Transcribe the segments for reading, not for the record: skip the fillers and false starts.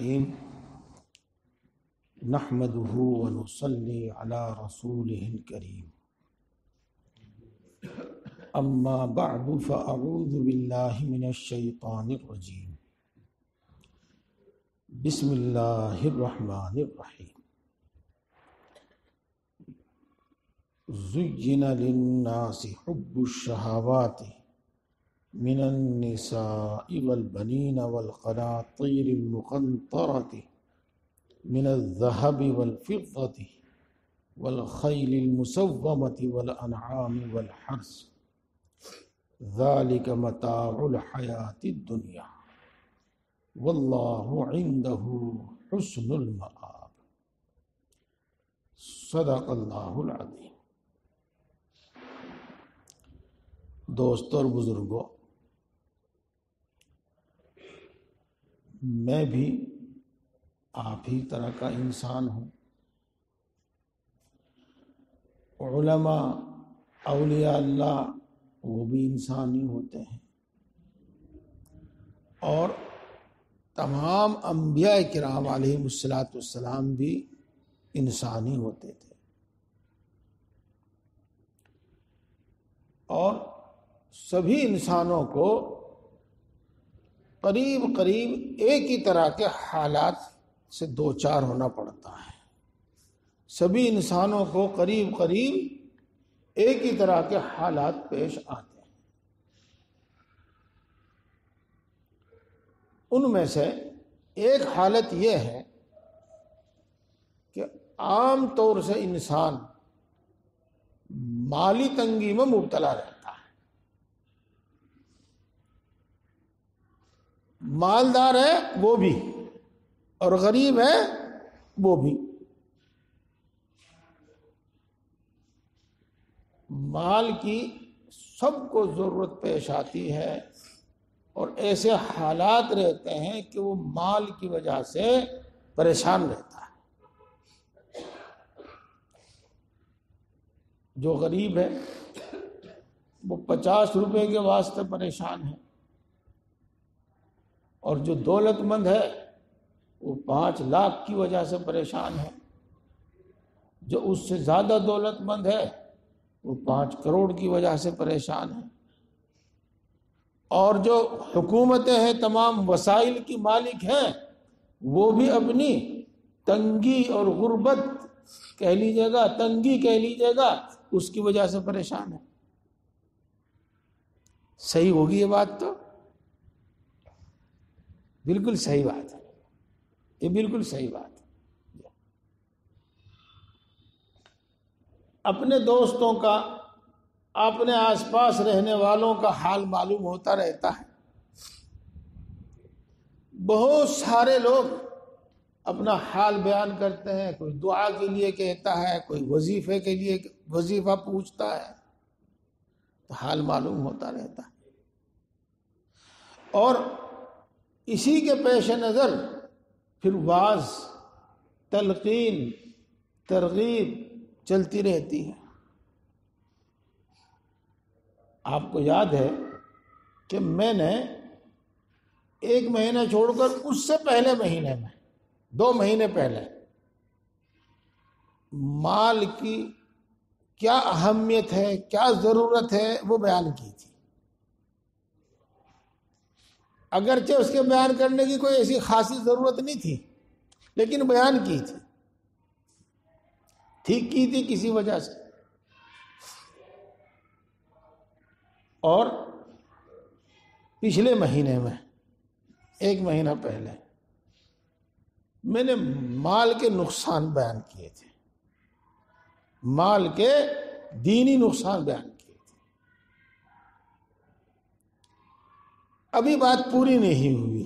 الرحیم نحمدہ ونصلی علی رسولہ الکریم اما بعد فاعوذ باللہ من الشیطان الرجیم بسم اللہ الرحمن الرحیم زین للناس حب الشہوات من النساء والبنین والقناطیر المقنطرة من الذهب والفضة والخيل المسومة والأنعام والحرث ذلك متاع الحياة الدنيا والله عنده حسن المآب صدق اللہ العظیم۔ دوستوں اور بزرگوں، میں بھی آپ ہی طرح کا انسان ہوں۔ علماء اولیاء اللہ وہ بھی انسانی ہوتے ہیں، اور تمام انبیاء کرام علیہم السلام بھی انسانی ہوتے تھے، اور سبھی انسانوں کو قریب ایک ہی طرح کے حالات سے دوچار ہونا پڑتا ہے۔ سبھی انسانوں کو قریب ایک ہی طرح کے حالات پیش آتے ہیں۔ ان میں سے ایک حالت یہ ہے کہ عام طور سے انسان مالی تنگی میں مبتلا رہتا ہے۔ مالدار ہے وہ بھی، اور غریب ہے وہ بھی۔ مال کی سب کو ضرورت پیش آتی ہے، اور ایسے حالات رہتے ہیں کہ وہ مال کی وجہ سے پریشان رہتا ہے۔ جو غریب ہے وہ 50 روپے کے واسطے پریشان ہے، اور جو دولت مند ہے وہ 5 لاکھ کی وجہ سے پریشان ہے۔ جو اس سے زیادہ دولت مند ہے وہ 5 کروڑ کی وجہ سے پریشان ہے۔ اور جو حکومتیں ہیں، تمام وسائل کی مالک ہیں، وہ بھی اپنی تنگی اور غربت کہہ لیجیے گا، تنگی کہہ لیجیے گا، اس کی وجہ سے پریشان ہے۔ صحیح ہوگی یہ بات؟ تو بالکل صحیح بات ہے، یہ بالکل صحیح بات ہے۔ اپنے دوستوں کا، اپنے آس پاس رہنے والوں کا حال معلوم ہوتا رہتا ہے۔ بہت سارے لوگ اپنا حال بیان کرتے ہیں، کوئی دعا کے لیے کہتا ہے، کوئی وظیفے کے لیے وظیفہ پوچھتا ہے، تو حال معلوم ہوتا رہتا ہے۔ اور اسی کے پیش نظر پھر وعظ، تلقین، ترغیب چلتی رہتی ہے۔ آپ کو یاد ہے کہ میں نے 1 مہینہ چھوڑ کر اس سے پہلے مہینے میں 2 مہینے پہلے مال کی کیا اہمیت ہے، کیا ضرورت ہے، وہ بیان کی تھی۔ اگرچہ اس کے بیان کرنے کی کوئی ایسی خاصی ضرورت نہیں تھی، لیکن بیان کی تھی، ٹھیک کی تھی کسی وجہ سے۔ اور پچھلے مہینے میں 1 مہینہ پہلے میں نے مال کے نقصان بیان کیے تھے، مال کے دینی نقصان بیان کیے تھے۔ ابھی بات پوری نہیں ہوئی،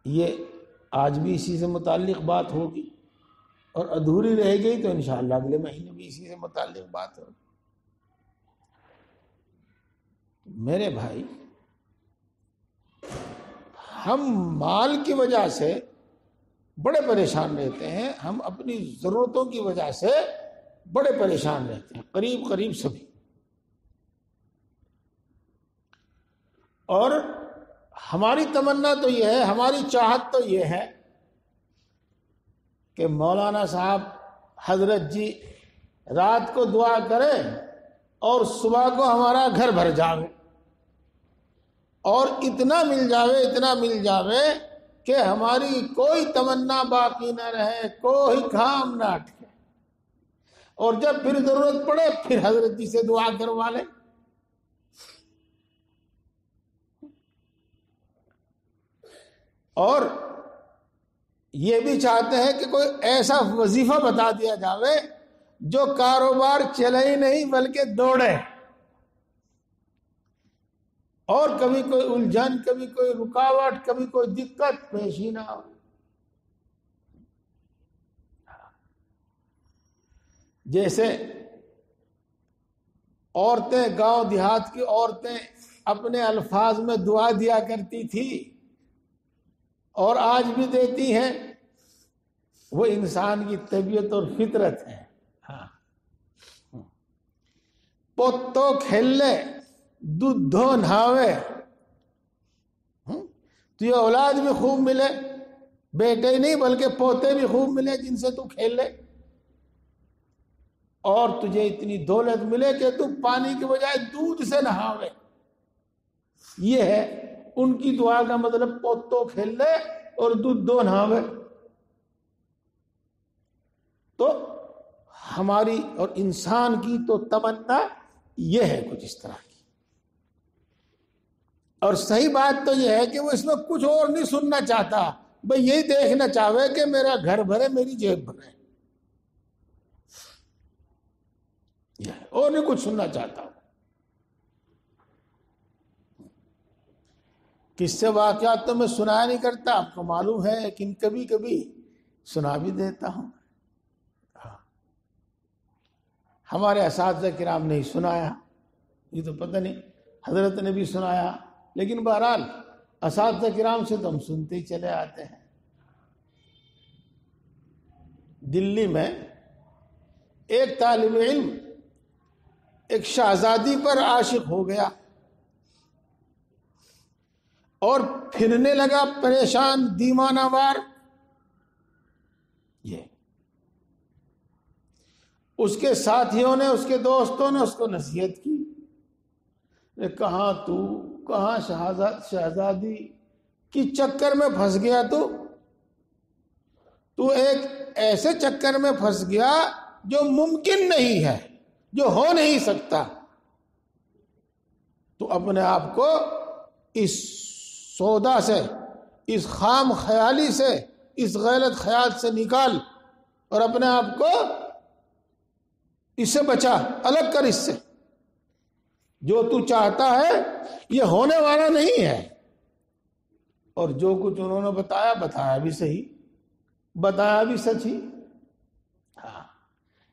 یہ آج بھی اسی سے متعلق بات ہوگی، اور ادھوری رہ گئی تو انشاءاللہ اگلے مہینے بھی اسی سے متعلق بات ہوگی۔ میرے بھائی، ہم مال کی وجہ سے بڑے پریشان رہتے ہیں، ہم اپنی ضرورتوں کی وجہ سے بڑے پریشان رہتے ہیں، قریب سبھی۔ اور ہماری تمنا تو یہ ہے، ہماری چاہت تو یہ ہے کہ مولانا صاحب حضرت جی رات کو دعا کریں اور صبح کو ہمارا گھر بھر جاوے، اور اتنا مل جاوے کہ ہماری کوئی تمنا باقی نہ رہے، کوئی کام نہ اٹکے، اور جب پھر ضرورت پڑے پھر حضرت جی سے دعا کروا لیں۔ اور یہ بھی چاہتے ہیں کہ کوئی ایسا وظیفہ بتا دیا جاوے جو کاروبار چلے ہی نہیں بلکہ دوڑے، اور کبھی کوئی الجھن، کبھی کوئی رکاوٹ، کبھی کوئی دقت پیش ہی نہ ہو۔ جیسے عورتیں، گاؤں دیہات کی عورتیں اپنے الفاظ میں دعا دیا کرتی تھی اور آج بھی دیتی ہیں، وہ انسان کی طبیعت اور فطرت ہے۔ پوتو کھیلے دودھو نہاوے، تو یہ اولاد بھی خوب ملے، بیٹے ہی نہیں بلکہ پوتے بھی خوب ملے جن سے تو کھیل لے، اور تجھے اتنی دولت ملے کہ تو پانی کے بجائے دودھ سے نہاوے۔ یہ ہے ان کی دعا کا مطلب، پوتو کھیل لے اور دودھو نہاوے۔ تو ہماری اور انسان کی تو تمنا یہ ہے کچھ اس طرح کی، اور صحیح بات تو یہ ہے کہ وہ اس میں کچھ اور نہیں سننا چاہتا، بھئی یہی دیکھنا چاہے کہ میرا گھر بھرے، میری جیب بھرے، اور نہیں کچھ سننا چاہتا۔ کس سے واقعات تو میں سنایا نہیں کرتا، آپ کو معلوم ہے، لیکن کبھی کبھی سنا بھی دیتا ہوں۔ ہمارے اساتذہ کرام نے ہی سنایا، یہ تو پتہ نہیں حضرت نے بھی سنایا، لیکن بہرحال اساتذہ کرام سے تو ہم سنتے ہی چلے آتے ہیں۔ دلی میں ایک طالب علم ایک شہزادی پر عاشق ہو گیا اور پھرنے لگا پریشان، دیوانہ وار۔ یہ اس کے ساتھیوں نے، اس کے دوستوں نے اس کو نصیحت کی، کہاں تو، کہاں شہزادی کی چکر میں پھنس گیا، تو ایک ایسے چکر میں پھنس گیا جو ممکن نہیں ہے، جو ہو نہیں سکتا۔ تو اپنے آپ کو اس سودا سے، اس خام خیالی سے، اس غلط خیال سے نکال اور اپنے آپ کو اس سے بچا، الگ کر اس سے۔ جو تو چاہتا ہے یہ ہونے والا نہیں ہے۔ اور جو کچھ انہوں نے بتایا بھی صحیح، بتایا بھی سچ ہی۔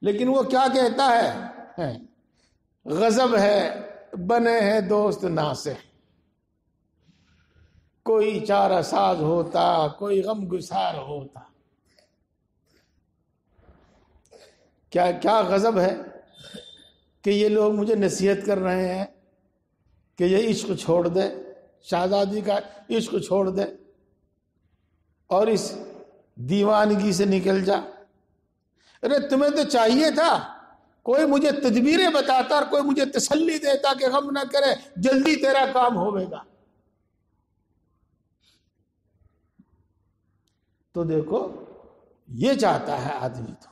لیکن وہ کیا کہتا ہے، غضب ہے بنے ہیں دوست ناصح، کوئی چارہ ساز ہوتا، کوئی غم گسار ہوتا۔ کیا غضب ہے کہ یہ لوگ مجھے نصیحت کر رہے ہیں کہ یہ عشق چھوڑ دے، شہزادی کا عشق چھوڑ دے اور اس دیوانگی سے نکل جا۔ ارے تمہیں تو چاہیے تھا کوئی مجھے تدبیریں بتاتا اور کوئی مجھے تسلی دیتا کہ غم نہ کرے، جلدی تیرا کام ہوئے گا۔ تو دیکھو یہ چاہتا ہے آدمی تو،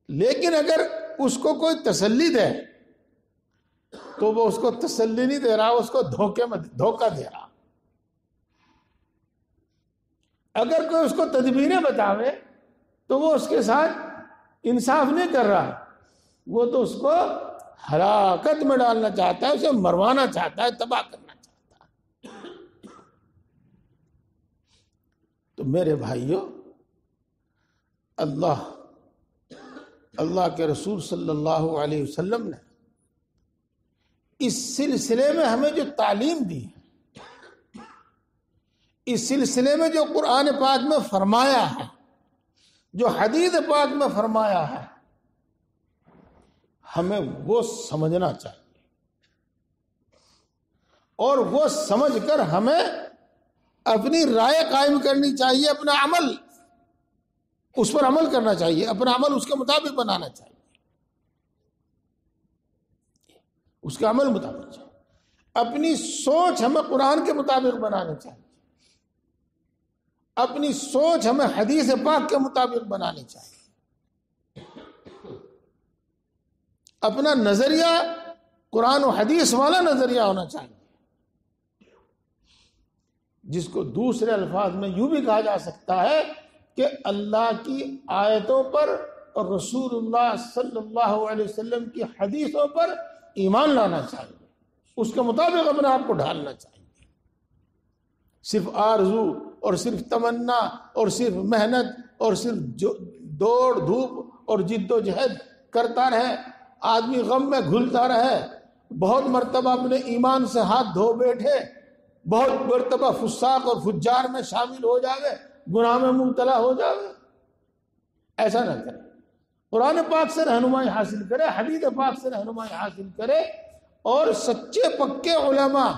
لیکن اگر اس کو کوئی تسلی دے تو وہ اس کو تسلی نہیں دے رہا، اس کو دھوکہ دے رہا۔ اگر کوئی اس کو تدبیریں بتاوے تو وہ اس کے ساتھ انصاف نہیں کر رہا، وہ تو اس کو ہلاکت میں ڈالنا چاہتا ہے، اسے مروانا چاہتا ہے، تباہ کرنا چاہتا ہے۔ تو میرے بھائیوں، اللہ کے رسول صلی اللہ علیہ وسلم نے اس سلسلے میں ہمیں جو تعلیم دی ہے، اس سلسلے میں جو قرآن پاک میں فرمایا ہے، جو حدیث پاک میں فرمایا ہے، ہمیں وہ سمجھنا چاہیے اور وہ سمجھ کر ہمیں اپنی رائے قائم کرنی چاہیے، اپنا عمل اس پر عمل کرنا چاہیے، اپنا عمل اس کے مطابق بنانا چاہیے، اس کے عمل مطابق چاہیے۔ اپنی سوچ ہمیں قرآن کے مطابق بنانی چاہیے، اپنی سوچ ہمیں حدیث پاک کے مطابق بنانی چاہیے، اپنا نظریہ قرآن و حدیث والا نظریہ ہونا چاہیے، جس کو دوسرے الفاظ میں یوں بھی کہا جا سکتا ہے کہ اللہ کی آیتوں پر اور رسول اللہ صلی اللہ علیہ وسلم کی حدیثوں پر ایمان لانا چاہیے، اس کے مطابق اپنے آپ کو ڈھالنا چاہیے۔ صرف آرزو اور صرف تمنا اور صرف محنت اور صرف دوڑ دھوپ اور جد و جہد کرتا رہے، آدمی غم میں گھلتا رہے، بہت مرتبہ اپنے ایمان سے ہاتھ دھو بیٹھے، بہت مرتبہ فساق اور فجار میں شامل ہو جاوے، گناہ میں مبتلا ہو جاوے، ایسا نہ کرے۔ قرآن پاک سے رہنمائی حاصل کرے، حدیث پاک سے رہنمائی حاصل کرے، اور سچے پکے علماء،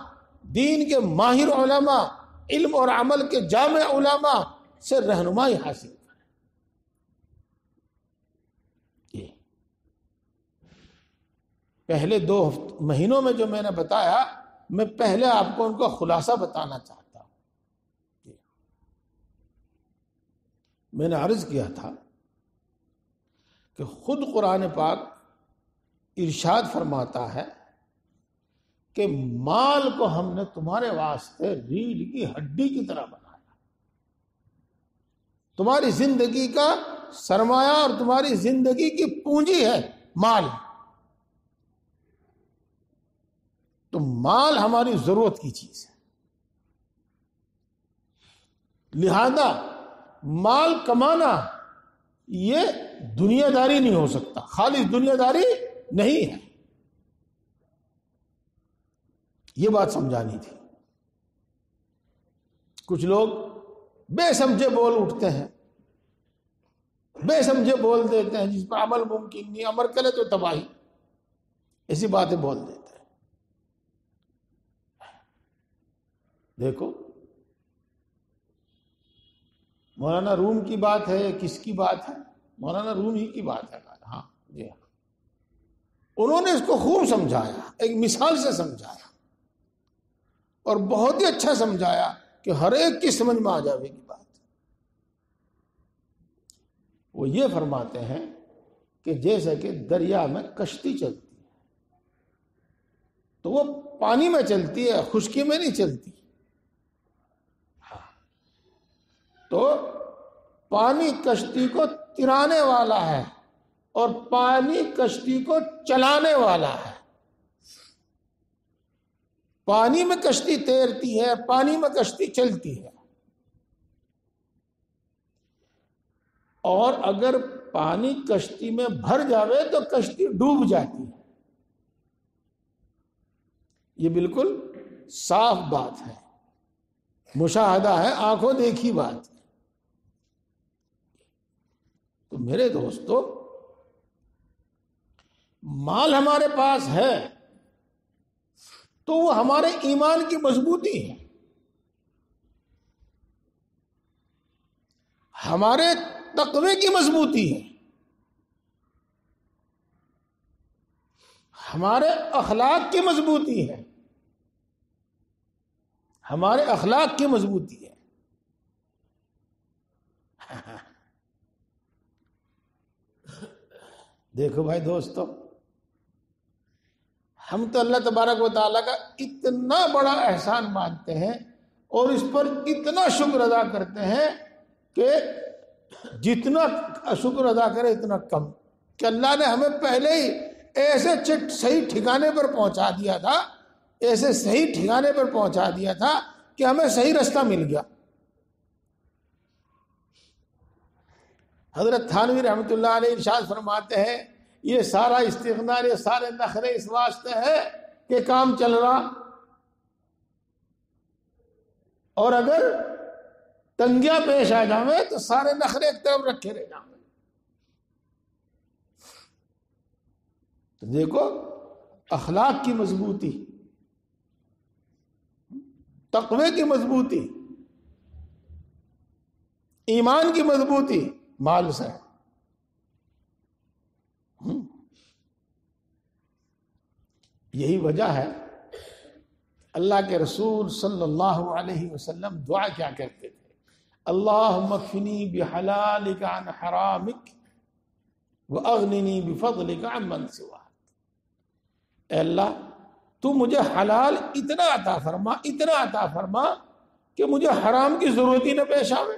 دین کے ماہر علماء، علم اور عمل کے جامع علماء سے رہنمائی حاصل کرے۔ پہلے 2 مہینوں میں جو میں نے بتایا، میں پہلے آپ کو ان کا خلاصہ بتانا چاہتا ہوں۔ میں نے عرض کیا تھا کہ خود قرآن پاک ارشاد فرماتا ہے کہ مال کو ہم نے تمہارے واسطے ریڑھ کی ہڈی کی طرح بنایا، تمہاری زندگی کا سرمایہ اور تمہاری زندگی کی پونجی ہے مال، تو مال ہماری ضرورت کی چیز ہے، لہذا مال کمانا یہ دنیا داری نہیں ہو سکتا، خالص دنیا داری نہیں ہے، یہ بات سمجھانی تھی۔ کچھ لوگ بے سمجھے بول اٹھتے ہیں، بے سمجھے بول دیتے ہیں، جس پر عمل ممکن نہیں، عمل کرے تو تباہی، ایسی باتیں بول دیتے ہیں۔ دیکھو مولانا روم کی بات ہے، کس کی بات ہے؟ مولانا روم ہی کی بات ہے۔ ہاں جی ہاں، انہوں نے اس کو خوب سمجھایا، ایک مثال سے سمجھایا، اور بہت ہی اچھا سمجھایا کہ ہر ایک کی سمجھ میں آ جاوے گی بات۔ وہ یہ فرماتے ہیں کہ جیسے کہ دریا میں کشتی چلتی ہے تو وہ پانی میں چلتی ہے، خشکی میں نہیں چلتی، تو پانی کشتی کو ترانے والا ہے اور پانی کشتی کو چلانے والا ہے۔ پانی میں کشتی تیرتی ہے، پانی میں کشتی چلتی ہے، اور اگر پانی کشتی میں بھر جاوے تو کشتی ڈوب جاتی ہے۔ یہ بالکل صاف بات ہے، مشاہدہ ہے، آنکھوں دیکھی بات ہے۔ تو میرے دوستو، مال ہمارے پاس ہے تو وہ ہمارے ایمان کی مضبوطی ہے، ہمارے تقوی کی مضبوطی ہے، ہمارے اخلاق کی مضبوطی ہے، ہمارے اخلاق کی مضبوطی ہے۔ دیکھو بھائی دوستو، ہم تو اللہ تبارک و تعالیٰ کا اتنا بڑا احسان مانتے ہیں اور اس پر اتنا شکر ادا کرتے ہیں کہ جتنا شکر ادا کرے اتنا کم، کہ اللہ نے ہمیں پہلے ہی ایسے صحیح ٹھکانے پر پہنچا دیا تھا، ایسے صحیح ٹھکانے پر پہنچا دیا تھا کہ ہمیں صحیح رستہ مل گیا۔ حضرت تھانوی رحمۃ اللہ علیہ ارشاد فرماتے ہیں، یہ سارا استغنا، یہ سارے نخرے اس واسطے ہے کہ کام چل رہا، اور اگر تنگیاں پیش آ جاویں تو سارے نخرے ایک طرف رکھے رہ جاویں۔ تو دیکھو اخلاق کی مضبوطی، تقوی کی مضبوطی، ایمان کی مضبوطی مال سے ہے۔ یہی وجہ ہے اللہ کے رسول صلی اللہ علیہ وسلم دعا کیا کرتے تھے، اللہم اکفنی بحلالک عن حرامک واغننی بفضلک عن من سواک۔ اے اللہ تو مجھے حلال اتنا عطا فرما، اتنا عطا فرما کہ مجھے حرام کی ضرورت ہی نہ پیش آوے۔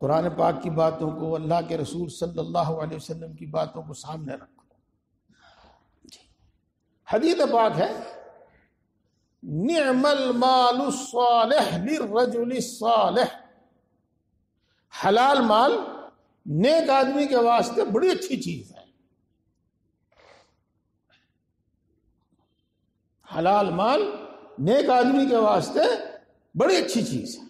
قرآن پاک کی باتوں کو، اللہ کے رسول صلی اللہ علیہ وسلم کی باتوں کو سامنے رکھو۔ حدیث پاک ہے، نعم المال الصالح للرجل الصالح، حلال مال نیک آدمی کے واسطے بڑی اچھی چیز ہے۔ حلال مال نیک آدمی کے واسطے بڑی اچھی چیز ہے۔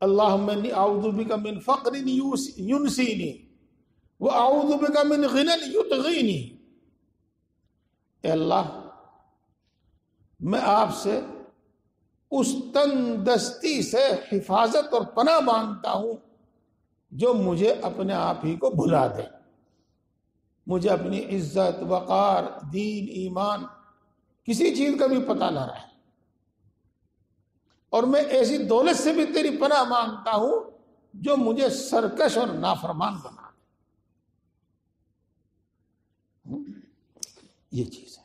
اللہم انی اعوذ بک من فقر ینسینی واعوذ بک من غنی یطغینی۔ اے اللہ میں آپ سے اس تندرستی سے حفاظت اور پناہ مانگتا ہوں جو مجھے اپنے آپ ہی کو بھلا دے، مجھے اپنی عزت، وقار، دین، ایمان کسی چیز کا بھی پتہ نہ رہے، اور میں ایسی دولت سے بھی تیری پناہ مانگتا ہوں جو مجھے سرکش اور نافرمان بنا دے۔ یہ چیز ہے۔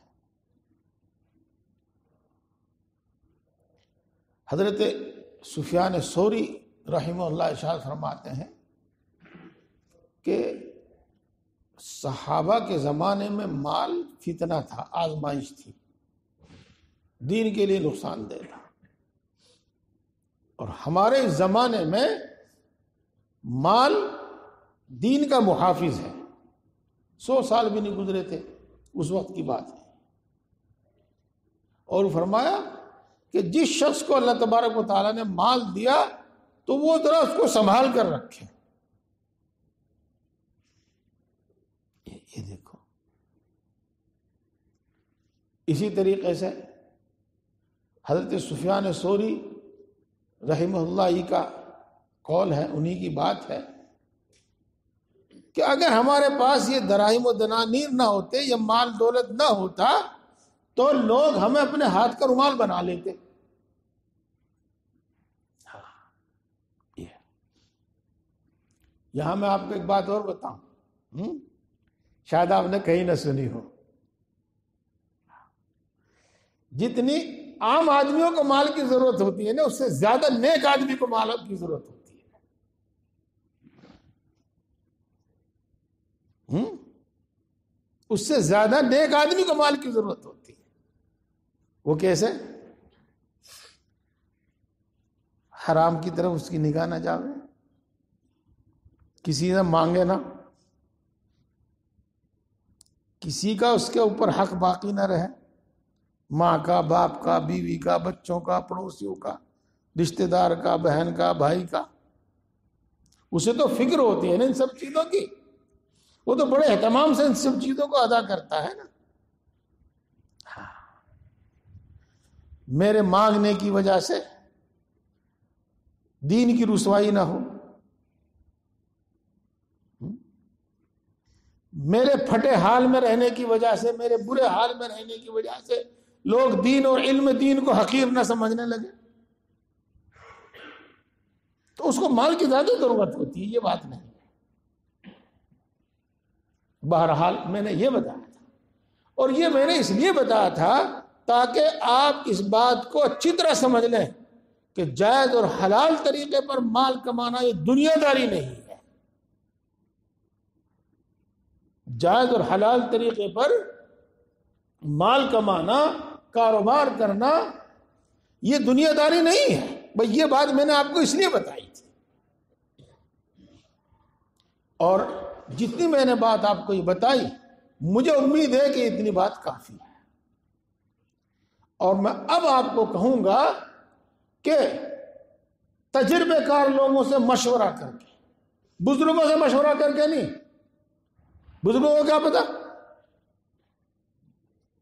حضرت سفیان ثوری رحمہ اللہ ارشاد فرماتے ہیں کہ صحابہ کے زمانے میں مال فتنہ تھا، آزمائش تھی، دین کے لیے نقصان دہ تھا، اور ہمارے زمانے میں مال دین کا محافظ ہے۔ 100 سال بھی نہیں گزرے تھے، اس وقت کی بات ہے۔ اور فرمایا کہ جس شخص کو اللہ تبارک و تعالیٰ نے مال دیا تو وہ ذرا اس کو سنبھال کر رکھے۔ یہ دیکھو، اسی طریقے سے حضرت سفیان ثوری رحمہ اللہ ہی کا قول ہے، انہی کی بات ہے کہ اگر ہمارے پاس یہ دراہم و دنانیر نہ ہوتے، یہ مال دولت نہ ہوتا تو لوگ ہمیں اپنے ہاتھ کا رومال بنا لیتے۔ یہاں میں آپ کو ایک بات اور بتاؤں، شاید آپ نے کہیں نہ سنی ہو، جتنی عام آدمیوں کو مال کی ضرورت ہوتی ہے نا، اس سے زیادہ نیک آدمی کو مال کی ضرورت ہوتی ہے۔ اس سے زیادہ نیک آدمی کو مال کی ضرورت ہوتی ہے۔ وہ کیسے؟ حرام کی طرف اس کی نگاہ نہ جاوے، کسی نے مانگے نہ، کسی کا اس کے اوپر حق باقی نہ رہے، ماں کا، باپ کا، بیوی کا، بچوں کا، پڑوسیوں کا، رشتہ دار کا، بہن کا، بھائی کا۔ اسے تو فکر ہوتی ہے نا ان سب چیزوں کی، وہ تو بڑے اہتمام سے ان سب چیزوں کو ادا کرتا ہے نا۔ میرے مانگنے کی وجہ سے دین کی رسوائی نہ ہو، میرے پھٹے حال میں رہنے کی وجہ سے، میرے برے حال میں رہنے کی وجہ سے لوگ دین اور علم دین کو حقیر نہ سمجھنے لگے، تو اس کو مال کی زیادہ ضرورت ہوتی ہے۔ یہ بات نہیں ہے۔ بہرحال میں نے یہ بتایا تھا، اور یہ میں نے اس لیے بتایا تھا تاکہ آپ اس بات کو اچھی طرح سمجھ لیں کہ جائز اور حلال طریقے پر مال کمانا یہ دنیا داری نہیں ہے۔ جائز اور حلال طریقے پر مال کمانا، کاروبار کرنا یہ دنیا داری نہیں ہے۔ بھئی یہ بات میں نے آپ کو اس لیے بتائی تھی، اور جتنی میں نے بات آپ کو یہ بتائی، مجھے امید ہے کہ اتنی بات کافی ہے۔ اور میں اب آپ کو کہوں گا کہ تجربے کار لوگوں سے مشورہ کر کے، بزرگوں سے مشورہ کر کے نہیں۔ بزرگوں کو کیا پتا؟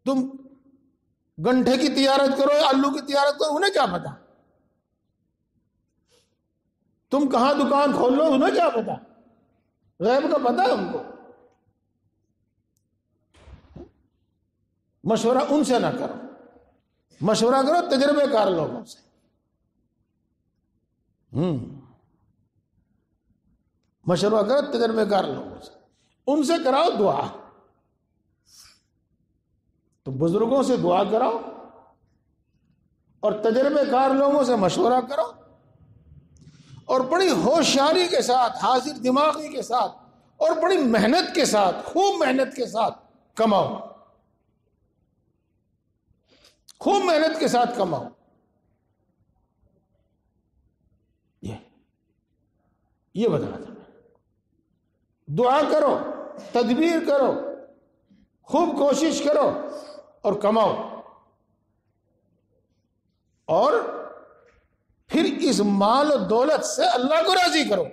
تم گنٹھے کی تجارت کرو یا آلو کی تجارت کرو، انہیں کیا پتا؟ تم کہاں دکان کھول لو، انہیں کیا پتا؟ غیب کا پتا ہے ان کو۔ مشورہ ان سے نہ کرو، مشورہ کرو تجربے کار لوگوں سے۔ مشورہ کرو تجربے کار لوگوں سے، ان سے کراؤ دعا۔ تو بزرگوں سے دعا کراؤ اور تجربے کار لوگوں سے مشورہ کرو، اور بڑی ہوشیاری کے ساتھ، حاضر دماغی کے ساتھ، اور بڑی محنت کے ساتھ، خوب محنت کے ساتھ کماؤ، خوب محنت کے ساتھ کماؤ۔ یہ بتانا تھا میں۔ دعا کرو، تدبیر کرو، خوب کوشش کرو اور کماؤ، اور پھر اس مال و دولت سے اللہ کو راضی کرو۔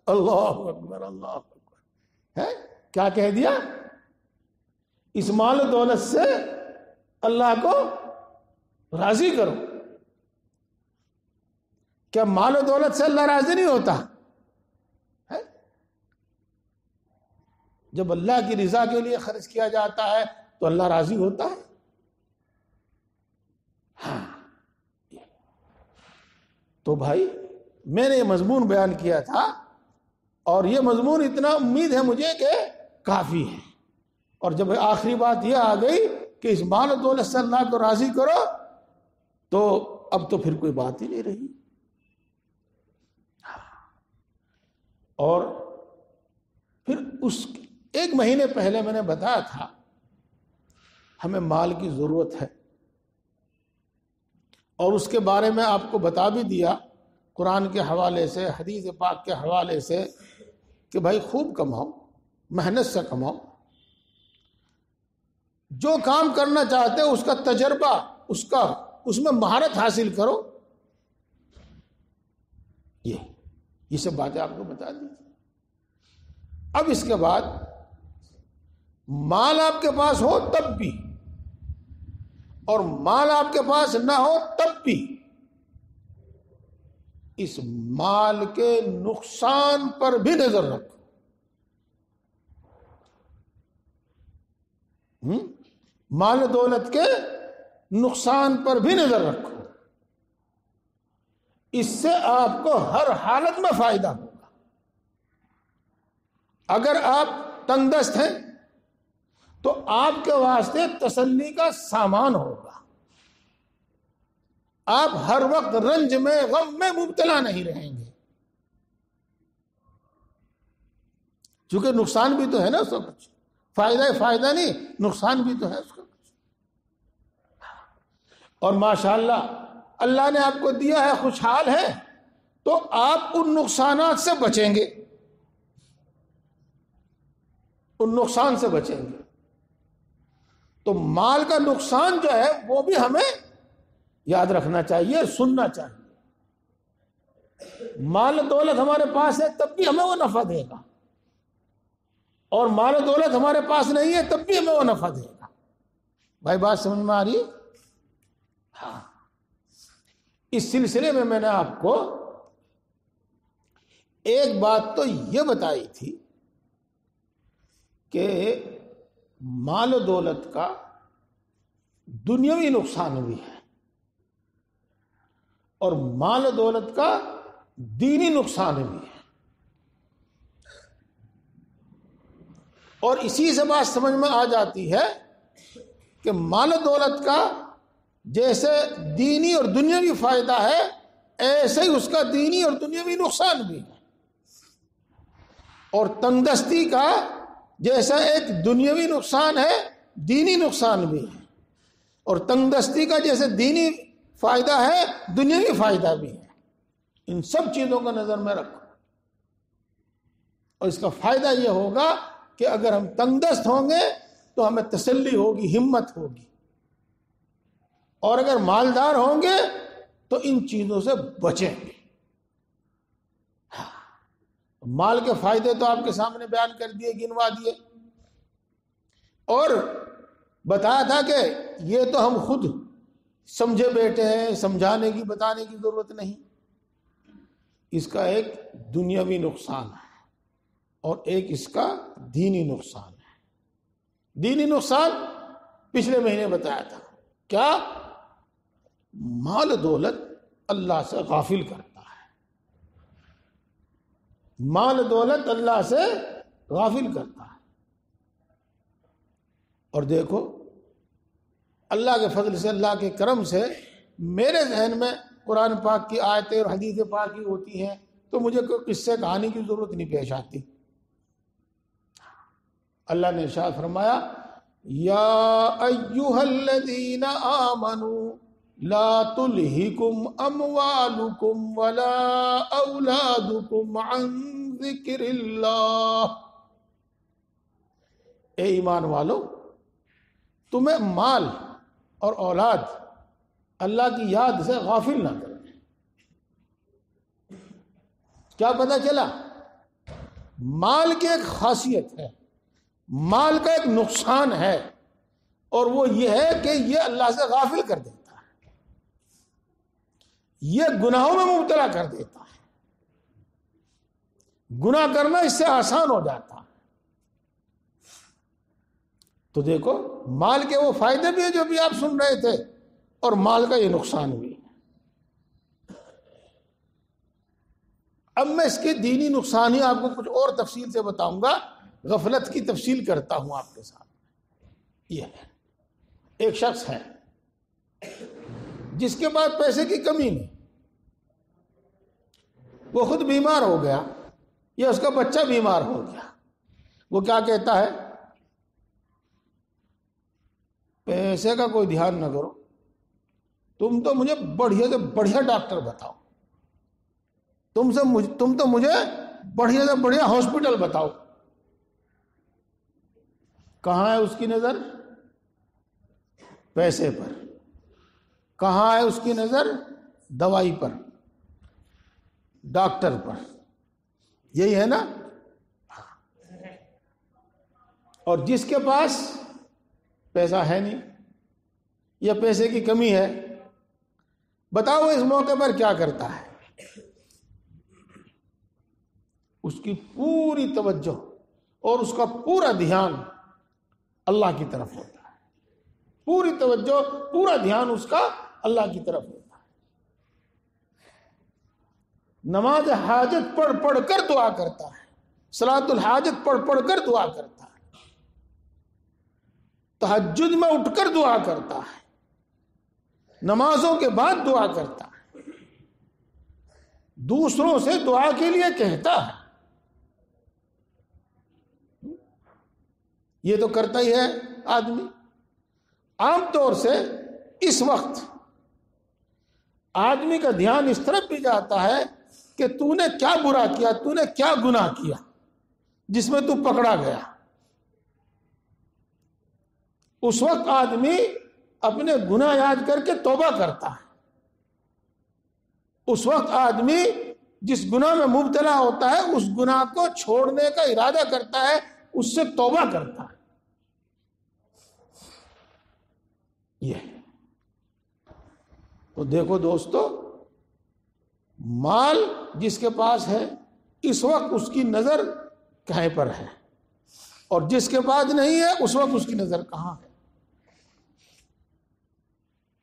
اللہ اکبر، اللہ اکبر۔ ہے کیا کہہ دیا؟ اس مال و دولت سے اللہ کو راضی کرو۔ کیا مال و دولت سے اللہ راضی نہیں ہوتا؟ جب اللہ کی رضا کے لیے خرچ کیا جاتا ہے تو اللہ راضی ہوتا ہے۔ ہاں، تو بھائی میں نے یہ مضمون بیان کیا تھا، اور یہ مضمون اتنا امید ہے مجھے کہ کافی ہے۔ اور جب آخری بات یہ آ گئی کہ اس مال و دولت سے اللہ کو راضی کرو، تو اب تو پھر کوئی بات ہی نہیں رہی۔ اور پھر اس ایک مہینے پہلے میں نے بتایا تھا ہمیں مال کی ضرورت ہے، اور اس کے بارے میں آپ کو بتا بھی دیا قرآن کے حوالے سے، حدیث پاک کے حوالے سے، کہ بھائی خوب کماؤ، محنت سے کماؤ، جو کام کرنا چاہتے ہو اس کا تجربہ، اس میں مہارت حاصل کرو۔ یہ سب باتیں آپ کو بتا دی۔ اب اس کے بعد مال آپ کے پاس ہو تب بھی، اور مال آپ کے پاس نہ ہو تب بھی، اس مال کے نقصان پر بھی نظر رکھو۔ مال و دولت کے نقصان پر بھی نظر رکھو، اس سے آپ کو ہر حالت میں فائدہ ہوگا۔ اگر آپ تنگ دست ہیں تو آپ کے واسطے تسلی کا سامان ہوگا، آپ ہر وقت رنج میں، غم میں مبتلا نہیں رہیں گے، چونکہ نقصان بھی تو ہے نا اس کا کچھ، فائدہ نہیں، نقصان بھی تو ہے اس کا کچھ۔ اور ماشاءاللہ اللہ نے آپ کو دیا ہے، خوشحال ہے، تو آپ ان نقصانات سے بچیں گے، ان نقصان سے بچیں گے۔ تو مال کا نقصان جو ہے وہ بھی ہمیں یاد رکھنا چاہیے، سننا چاہیے۔ مال دولت ہمارے پاس ہے تب بھی ہمیں وہ نفع دے گا، اور مال دولت ہمارے پاس نہیں ہے تب بھی ہمیں وہ نفع دے گا۔ بھائی بات سمجھ میں آ رہی؟ ہاں۔ اس سلسلے میں نے آپ کو ایک بات تو یہ بتائی تھی کہ مال و دولت کا دنیاوی نقصان بھی ہے، اور مال و دولت کا دینی نقصان بھی ہے، اور اسی سے بات سمجھ میں آ جاتی ہے کہ مال و دولت کا جیسے دینی اور دنیاوی فائدہ ہے، ایسے ہی اس کا دینی اور دنیاوی نقصان بھی ہے۔ اور تنگ دستی کا جیسا ایک دنیاوی نقصان ہے، دینی نقصان بھی ہے، اور تنگ دستی کا جیسے دینی فائدہ ہے، دنیاوی فائدہ بھی ہے۔ ان سب چیزوں کو نظر میں رکھو، اور اس کا فائدہ یہ ہوگا کہ اگر ہم تنگ دست ہوں گے تو ہمیں تسلی ہوگی، ہمت ہوگی، اور اگر مالدار ہوں گے تو ان چیزوں سے بچیں گے۔ مال کے فائدے تو آپ کے سامنے بیان کر دیے، گنوا دیے، اور بتایا تھا کہ یہ تو ہم خود سمجھے بیٹھے ہیں، سمجھانے کی بتانے کی ضرورت نہیں۔ اس کا ایک دنیاوی نقصان ہے اور ایک اس کا دینی نقصان ہے۔ دینی نقصان پچھلے مہینے بتایا تھا، کیا؟ مال دولت اللہ سے غافل کرتا ہے، مال دولت اللہ سے غافل کرتا ہے۔ اور دیکھو اللہ کے فضل سے، اللہ کے کرم سے میرے ذہن میں قرآن پاک کی آیتیں اور حدیث پاک کی ہوتی ہیں تو مجھے کوئی قصے کہانی کی ضرورت نہیں پیش آتی۔ اللہ نے ارشاد فرمایا، یا ایھا الذین آمنوا لا تلہکم اموالکم ولا اولادکم عن ذکر اللہ۔ اے ایمان والو، تمہیں مال اور اولاد اللہ کی یاد سے غافل نہ کریں۔ کیا پتہ چلا؟ مال کی ایک خاصیت ہے، مال کا ایک نقصان ہے، اور وہ یہ ہے کہ یہ اللہ سے غافل کر دیتا ہے، یہ گناہوں میں مبتلا کر دیتا ہے، گناہ کرنا اس سے آسان ہو جاتا ہے۔ تو دیکھو مال کے وہ فائدے بھی ہیں جو بھی آپ سن رہے تھے، اور مال کا یہ نقصان بھی ہے۔ اب میں اس کے دینی نقصان ہی آپ کو کچھ اور تفصیل سے بتاؤں گا، غفلت کی تفصیل کرتا ہوں آپ کے ساتھ۔ یہ ہے، ایک شخص ہے جس کے پاس پیسے کی کمی نہیں، وہ خود بیمار ہو گیا یا اس کا بچہ بیمار ہو گیا، وہ کیا کہتا ہے؟ پیسے کا کوئی دھیان نہ کرو، تم تو مجھے بڑھیا سے بڑھیا ڈاکٹر بتاؤ، تم تو مجھے بڑھیا سے بڑھیا ہاسپٹل بتاؤ۔ کہاں ہے اس کی نظر؟ پیسے پر۔ کہاں ہے اس کی نظر؟ دوائی پر، ڈاکٹر پر۔ یہی ہے نا؟ اور جس کے پاس پیسہ ہے نہیں یا پیسے کی کمی ہے، بتاؤ اس موقع پر کیا کرتا ہے؟ اس کی پوری توجہ اور اس کا پورا دھیان اللہ کی طرف ہوتا ہے، پوری توجہ پورا دھیان اس کا اللہ کی طرف ہوتا ہے۔ نماز حاجت پڑھ پڑھ کر دعا کرتا ہے، صلاۃ الحاجت پڑھ پڑھ کر دعا کرتا ہے، تہجد میں اٹھ کر دعا کرتا ہے، نمازوں کے بعد دعا کرتا ہے، دوسروں سے دعا کے لیے کہتا ہے۔ یہ تو کرتا ہی ہے آدمی۔ عام طور سے اس وقت آدمی کا دھیان اس طرف بھی جاتا ہے کہ تو نے کیا برا کیا، تو نے کیا گناہ کیا جس میں تو پکڑا گیا۔ اس وقت آدمی اپنے گناہ یاد کر کے توبہ کرتا ہے، اس وقت آدمی جس گناہ میں مبتلا ہوتا ہے اس گناہ کو چھوڑنے کا ارادہ کرتا ہے، اس سے توبہ کرتا ہے۔ یہ تو دیکھو دوستو، مال جس کے پاس ہے اس وقت اس کی نظر کہیں پر ہے، اور جس کے پاس نہیں ہے اس وقت اس کی نظر کہاں ہے؟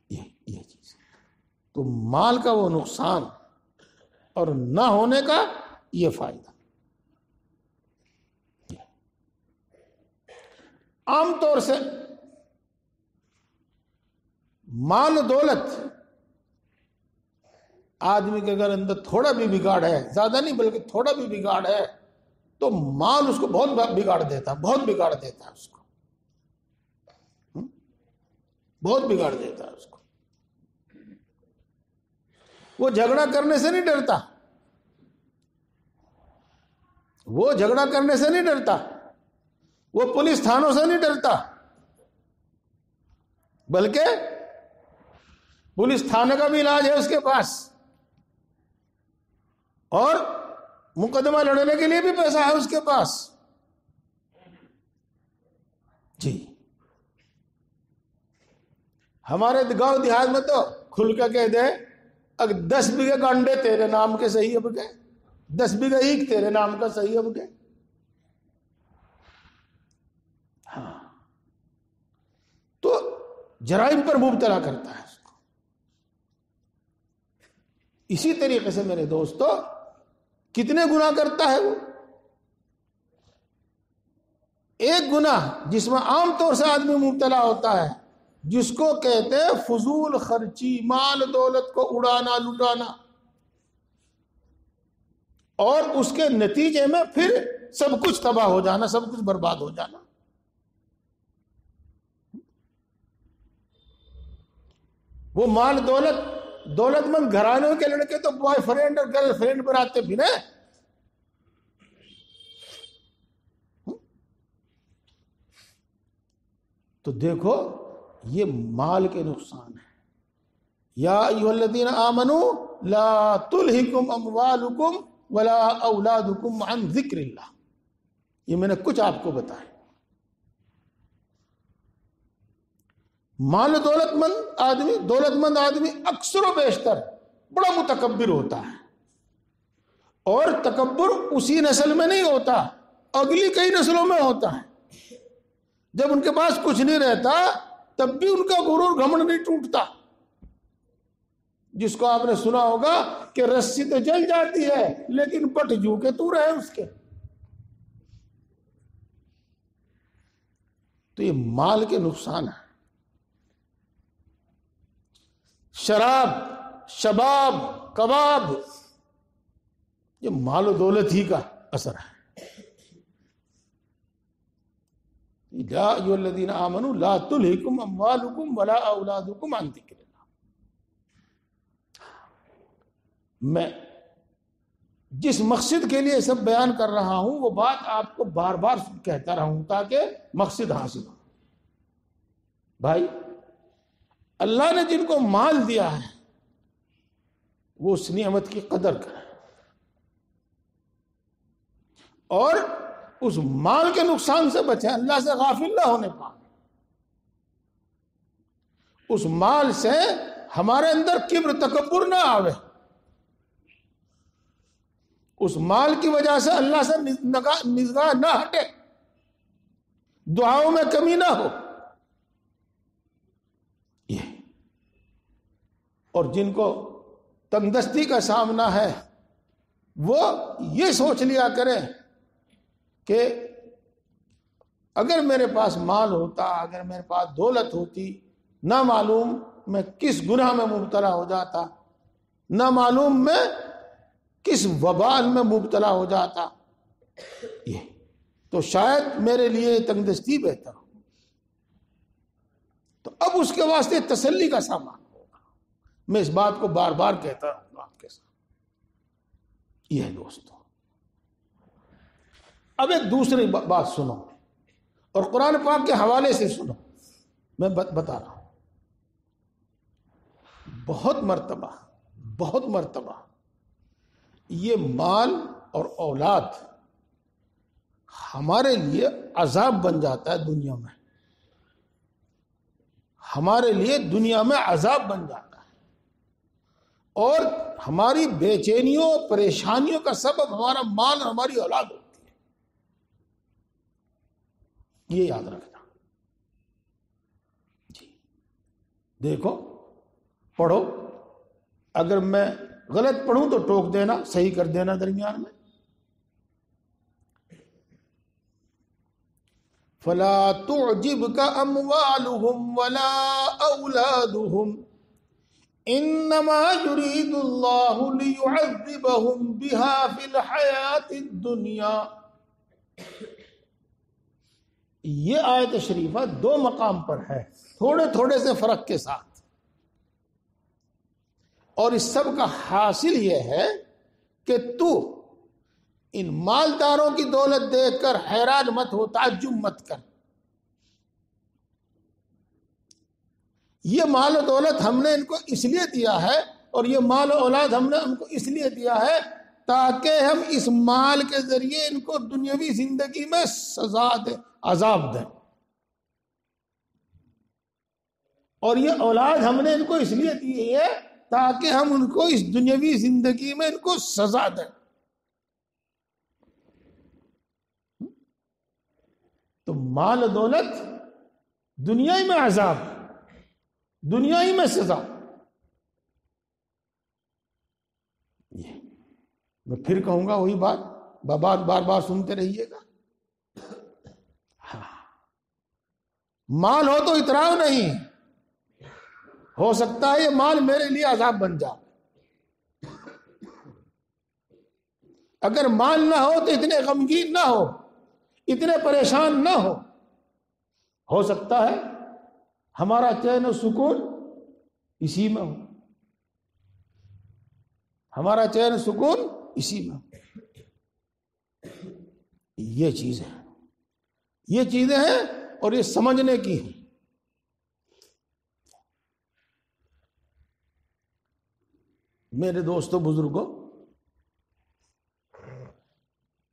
یہ چیز۔ تو مال کا وہ نقصان اور نہ ہونے کا یہ فائدہ۔ عام طور سے مال و دولت آدمی کے اگر اندر تھوڑا بھی بگاڑ ہے، زیادہ نہیں بلکہ تھوڑا بھی بگاڑ ہے، تو مال اس کو بہت بگاڑ دیتا ہے، بہت بگاڑ دیتا ہے اس کو، بہت بگاڑ دیتا ہے اس کو۔ وہ جھگڑا کرنے سے نہیں ڈرتا، وہ جھگڑا کرنے سے نہیں ڈرتا، وہ پولیس تھانوں سے نہیں ڈرتا، بلکہ پولیس تھانے کا بھی علاج ہے اس کے پاس، اور مقدمہ لڑنے کے لیے بھی پیسہ ہے اس کے پاس. جی ہمارے گاؤں دیہات میں تو کھل کے کہہ دے اگر 10 بیگھے کا انڈے تیرے نام کے صحیح اب گئے, 10 بیگھے ایک تیرے نام کا صحیح اب گئے. ہاں تو جرائم پر مبتلا کرتا ہے اس کو. اسی طریقے سے میرے دوستو کتنے گناہ کرتا ہے وہ. ایک گناہ جس میں عام طور سے آدمی مبتلا ہوتا ہے, جس کو کہتے ہیں فضول خرچی, مال دولت کو اڑانا لٹانا, اور اس کے نتیجے میں پھر سب کچھ تباہ ہو جانا, سب کچھ برباد ہو جانا. وہ مال دولت مند گھرانوں کے لڑکے تو بوائے فرینڈ اور گرل فرینڈ بناتے بھی نا. تو دیکھو یہ مال کے نقصان ہے. یا ایھا الذین آمنوا لا تلہکم اموالکم ولا اولادکم عن ذکر اللہ. یہ میں نے کچھ آپ کو بتایا. مال دولت مند آدمی اکثر و بیشتر بڑا متکبر ہوتا ہے, اور تکبر اسی نسل میں نہیں ہوتا, اگلی کئی نسلوں میں ہوتا ہے. جب ان کے پاس کچھ نہیں رہتا تب بھی ان کا غرور گھمنڈ نہیں ٹوٹتا. جس کو آپ نے سنا ہوگا کہ رسی تو جل جاتی ہے لیکن پٹ جو کے تو رہے اس کے. تو یہ مال کے نقصان ہے. شراب, شباب, کباب, یہ مال و دولت ہی کا اثر ہے. یا ایھا الذین آمنوا لا تلہکم اموالکم ولا اولادکم عن ذکر اللہ. میں جس مقصد کے لیے سب بیان کر رہا ہوں وہ بات آپ کو بار بار کہتا رہا ہوں تاکہ مقصد حاصل ہو. بھائی اللہ نے جن کو مال دیا ہے وہ اس نعمت کی قدر کریں, اور اس مال کے نقصان سے بچیں, اللہ سے غافل نہ ہونے پائیں. اس مال سے ہمارے اندر کبر تکبر نہ آوے, اس مال کی وجہ سے اللہ سے نگاہ نہ ہٹے, دعاؤں میں کمی نہ ہو. یہ اور جن کو تنگ دستی کا سامنا ہے وہ یہ سوچ لیا کریں کہ اگر میرے پاس مال ہوتا, اگر میرے پاس دولت ہوتی, نہ معلوم میں کس گناہ میں مبتلا ہو جاتا, نہ معلوم میں کس وبال میں مبتلا ہو جاتا. یہ تو شاید میرے لیے تنگ دستی بہتر ہو. تو اب اس کے واسطے تسلی کا سامان ہوگا. میں اس بات کو بار بار کہتا رہوں گا آپ کے ساتھ. یہ ہے دوستو. اب ایک دوسری بات سنو, اور قرآن پاک کے حوالے سے سنو. میں بتا رہا ہوں, بہت مرتبہ یہ مال اور اولاد ہمارے لیے عذاب بن جاتا ہے دنیا میں. ہمارے لیے دنیا میں عذاب بن جاتا ہے, اور ہماری بے چینیوں پریشانیوں کا سبب ہمارا مال اور ہماری اولاد ہوتی ہے. یہ یاد رکھنا. جی دیکھو, پڑھو, اگر میں غلط پڑھوں تو ٹوک دینا, صحیح کر دینا درمیان میں. فلا تعجبك اموالهم ولا اولادهم انما يريد الله ليعذبهم بها في الحياة الدنيا. یہ آیت شریفہ دو مقام پر ہے, تھوڑے سے فرق کے ساتھ, اور اس سب کا حاصل یہ ہے کہ تو ان مالداروں کی دولت دیکھ کر حیران مت ہو, تعجب مت کر. یہ مال و دولت ہم نے ان کو اس لیے دیا ہے, اور یہ مال و اولاد ہم نے ان کو اس لیے دیا ہے تاکہ ہم اس مال کے ذریعے ان کو دنیاوی زندگی میں سزا دیں، عذاب دیں. اور یہ اولاد ہم نے ان کو اس لیے دی ہے تاکہ ہم ان کو اس دنیاوی زندگی میں ان کو سزا دیں. تو مال و دولت دنیا ہی میں عذاب، دنیا ہی میں سزا. میں پھر کہوں گا وہی بات، بار بار سنتے رہیے گا. مال ہو تو اتراؤ نہیں، ہو سکتا ہے یہ مال میرے لیے عذاب بن جائے. اگر مال نہ ہو تو اتنے غمگین نہ ہو، اتنے پریشان نہ ہو سکتا ہے ہمارا چین و سکون اسی میں ہو، ہمارا چین و سکون اسی میں ہو. یہ چیز ہے، یہ چیزیں ہیں اور یہ سمجھنے کی ہیں. میرے دوستوں بزرگوں،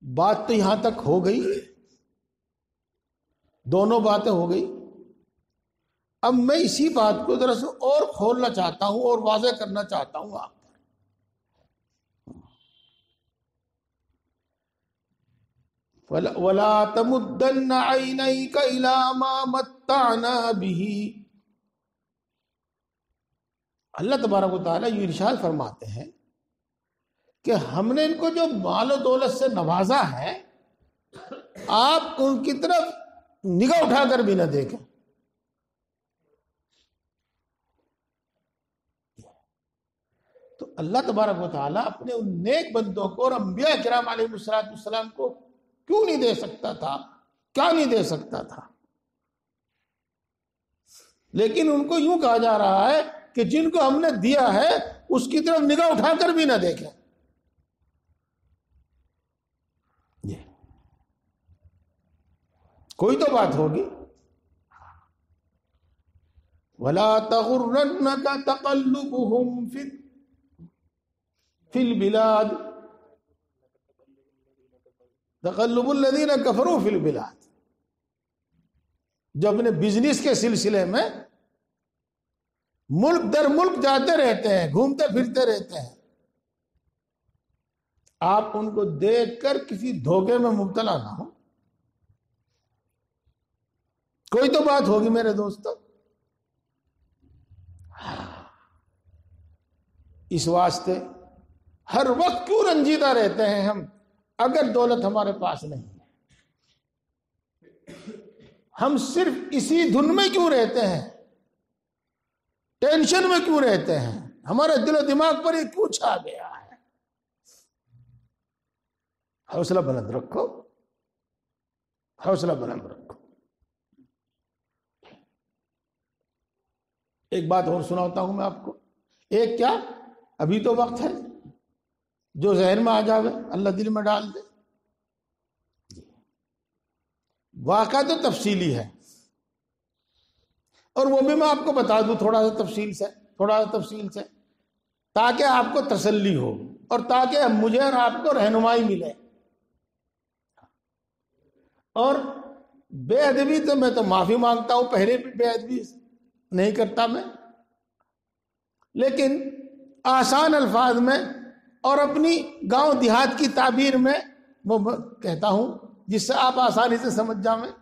بات تو یہاں تک ہو گئی، دونوں باتیں ہو گئی. اب میں اسی بات کو ذرا سے اور کھولنا چاہتا ہوں اور واضح کرنا چاہتا ہوں آپ پر. وَلَا تَمُدَّنَّ عَيْنَيْكَ إِلَىٰ مَا مَتَّعْنَا بِهِ. اللہ تبارک و تعالیٰ یہ ارشاد فرماتے ہیں کہ ہم نے ان کو جو مال و دولت سے نوازا ہے، آپ ان کی طرف نگاہ اٹھا کر بھی نہ دیکھیں. تو اللہ تبارک و تعالیٰ اپنے ان نیک بندوں کو اور انبیاء کرام علیہ السلام کو کیوں نہیں دے سکتا تھا؟ کیا نہیں دے سکتا تھا؟ لیکن ان کو یوں کہا جا رہا ہے کہ جن کو ہم نے دیا ہے اس کی طرف نگاہ اٹھا کر بھی نہ دیکھیں. کوئی تو بات ہوگی. وَلَا تَغُرَّنَّكَ تَقَلُّبُهُمْ فِي الْبِلَادِ تَقَلُّبُ الَّذِينَ كَفَرُوا فِي الْبِلَادِ. جو اپنے بزنس کے سلسلے میں ملک در ملک جاتے رہتے ہیں، گھومتے پھرتے رہتے ہیں، آپ ان کو دیکھ کر کسی دھوکے میں مبتلا نہ ہو. کوئی تو بات ہوگی میرے دوستو. اس واسطے ہر وقت کیوں رنجیدہ رہتے ہیں ہم اگر دولت ہمارے پاس نہیں ہے؟ ہم صرف اسی دھن میں کیوں رہتے ہیں؟ ٹینشن میں کیوں رہتے ہیں؟ ہمارے دل و دماغ پر یہ کیوں چھا گیا ہے؟ حوصلہ بلند رکھو، حوصلہ بلند رکھو. ایک بات اور سناتا ہوں میں آپ کو. ایک کیا، ابھی تو وقت ہے، جو ذہن میں آ جاوے اللہ دل میں ڈال دے. واقعہ تو تفصیلی ہے اور وہ بھی میں آپ کو بتا دوں تھوڑا سا تفصیل سے تاکہ آپ کو تسلی ہو اور تاکہ مجھے اور آپ کو رہنمائی ملے. اور بے ادبی تو میں تو معافی مانگتا ہوں، پہلے بھی بے ادبی نہیں کرتا میں، لیکن آسان الفاظ میں اور اپنی گاؤں دیہات کی تعبیر میں وہ کہتا ہوں جس سے آپ آسانی سے سمجھ جائیں.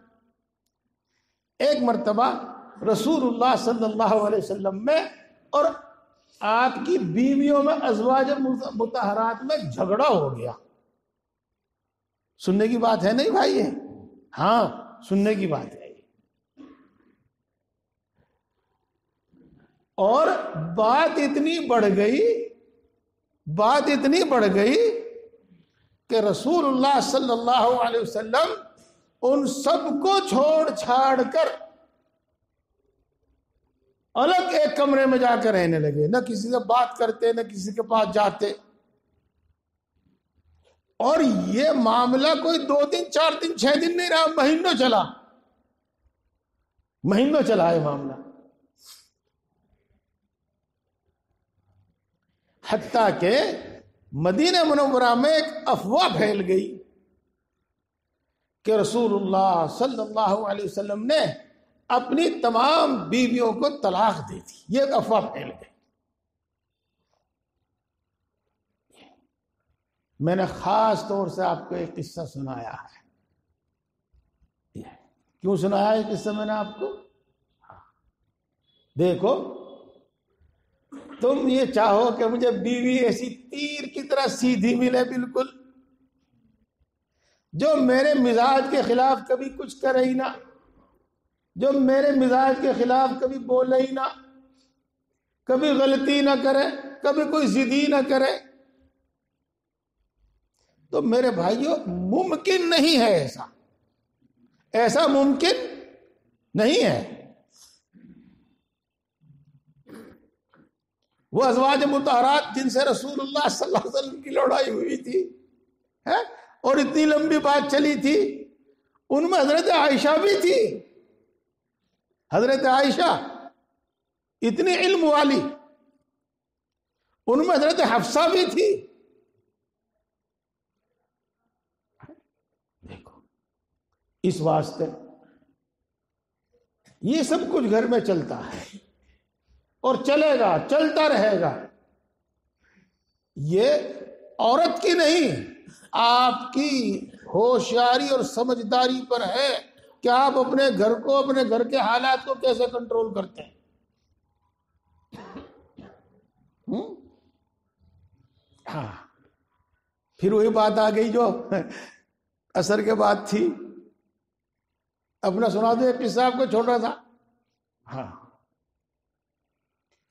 ایک مرتبہ رسول اللہ صلی اللہ علیہ وسلم میں اور آپ کی بیویوں میں ازواج مطہرات میں جھگڑا ہو گیا. سننے کی بات ہے نہیں بھائی؟ ہے ہاں، سننے کی بات ہے. اور بات اتنی بڑھ گئی کہ رسول اللہ صلی اللہ علیہ وسلم ان سب کو چھوڑ چھاڑ کر الگ ایک کمرے میں جا کر رہنے لگے، نہ کسی سے بات کرتے نہ کسی کے پاس جاتے. اور یہ معاملہ کوئی 2 دن 4 دن 6 دن نہیں رہا، مہینوں چلا یہ معاملہ. حتیٰ کہ مدینہ منورہ میں ایک افواہ پھیل گئی کہ رسول اللہ صلی اللہ علیہ وسلم نے اپنی تمام بیویوں کو طلاق دے دی. یہ ایک افواہ پھیل گئی. میں نے خاص طور سے آپ کو ایک قصہ سنایا ہے. کیوں سنایا ہے قصہ میں نے آپ کو؟ دیکھو، تم یہ چاہو کہ مجھے بیوی ایسی تیر کی طرح سیدھی ملے بالکل، جو میرے مزاج کے خلاف کبھی کچھ کرے ہی نہ، جو میرے مزاج کے خلاف کبھی بولے ہی نہ، کبھی غلطی نہ کرے، کبھی کوئی ضدی نہ کرے. تو میرے بھائیوں ممکن نہیں ہے ایسا ممکن نہیں ہے. وہ ازواج مطہرات جن سے رسول اللہ صلی اللہ علیہ وسلم کی لڑائی ہوئی تھی اور اتنی لمبی بات چلی تھی، ان میں حضرت عائشہ بھی تھی. حضرت عائشہ اتنی علم والی، ان میں حضرت حفصہ بھی تھی. دیکھو، اس واسطے یہ سب کچھ گھر میں چلتا ہے اور چلے گا، چلتا رہے گا. یہ عورت کی نہیں، آپ کی ہوشیاری اور سمجھداری پر ہے کہ آپ اپنے گھر کو، اپنے گھر کے حالات کو کیسے کنٹرول کرتے ہیں. ہاں، پھر وہی بات آ گئی جو عصر کے بعد تھی. اپنا سنا دو ایک قصہ آپ کو چھوٹا تھا. ہاں،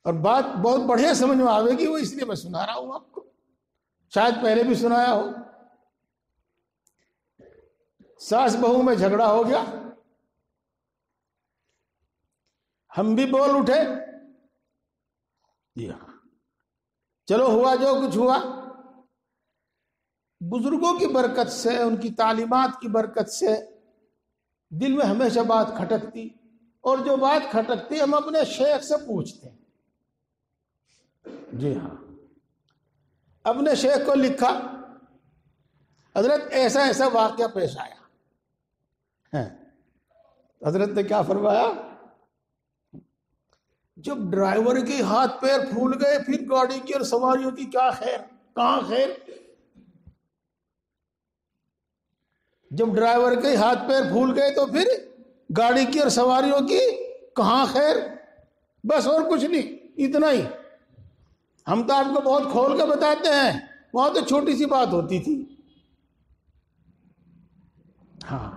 اور بات بہت بڑھیا سمجھ میں آئے گی، وہ اس لیے میں سنا رہا ہوں آپ کو. شاید پہلے بھی سنایا ہو. ساس بہو میں جھگڑا ہو گیا، ہم بھی بول اٹھے. جی ہاں، چلو ہوا جو کچھ ہوا. بزرگوں کی برکت سے، ان کی تعلیمات کی برکت سے دل میں ہمیشہ بات کھٹکتی، اور جو بات کھٹکتی ہم اپنے شیخ سے پوچھتے ہیں. جی ہاں، اپنے شیخ کو لکھا، حضرت ایسا ایسا واقعہ پیش آیا. حضرت نے کیا فرمایا؟ جب ڈرائیور کے ہاتھ پیر پھول گئے، پھر گاڑی کی اور سواریوں کی کیا خیر، کہاں خیر. جب ڈرائیور کے ہاتھ پیر پھول گئے تو پھر گاڑی کی اور سواریوں کی کہاں خیر. بس اور کچھ نہیں، اتنا ہی. ہم تو آپ کو بہت کھول کے بتاتے ہیں، وہاں تو چھوٹی سی بات ہوتی تھی. ہاں،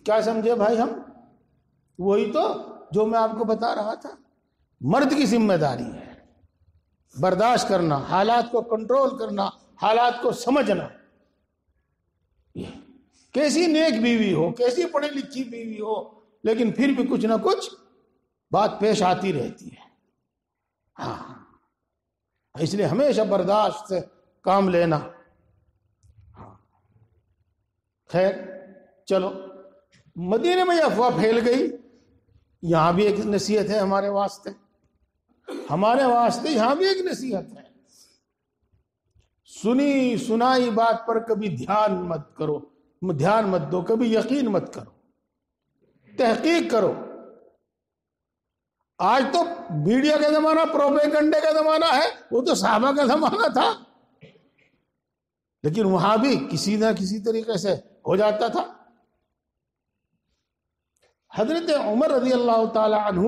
کیا سمجھے بھائی ہم؟ وہی تو جو میں آپ کو بتا رہا تھا. مرد کی ذمہ داری ہے برداشت کرنا، حالات کو کنٹرول کرنا، حالات کو سمجھنا. کیسی نیک بیوی ہو، کیسی پڑھی لکھی بیوی ہو، لیکن پھر بھی کچھ نہ کچھ بات پیش آتی رہتی ہے. ہاں، اس لیے ہمیشہ برداشت سے کام لینا. خیر، چلو، مدینے میں یہ افواہ پھیل گئی. یہاں بھی ایک نصیحت ہے ہمارے واسطے، یہاں بھی ایک نصیحت ہے. سنی سنائی بات پر کبھی دھیان مت دو، کبھی یقین مت کرو، تحقیق کرو. آج تو میڈیا کا زمانہ، پروپیگنڈے کا زمانہ ہے، وہ تو صحابہ کا زمانہ تھا، لیکن وہاں بھی کسی نہ کسی طریقے سے ہو جاتا تھا. حضرت عمر رضی اللہ تعالی عنہ،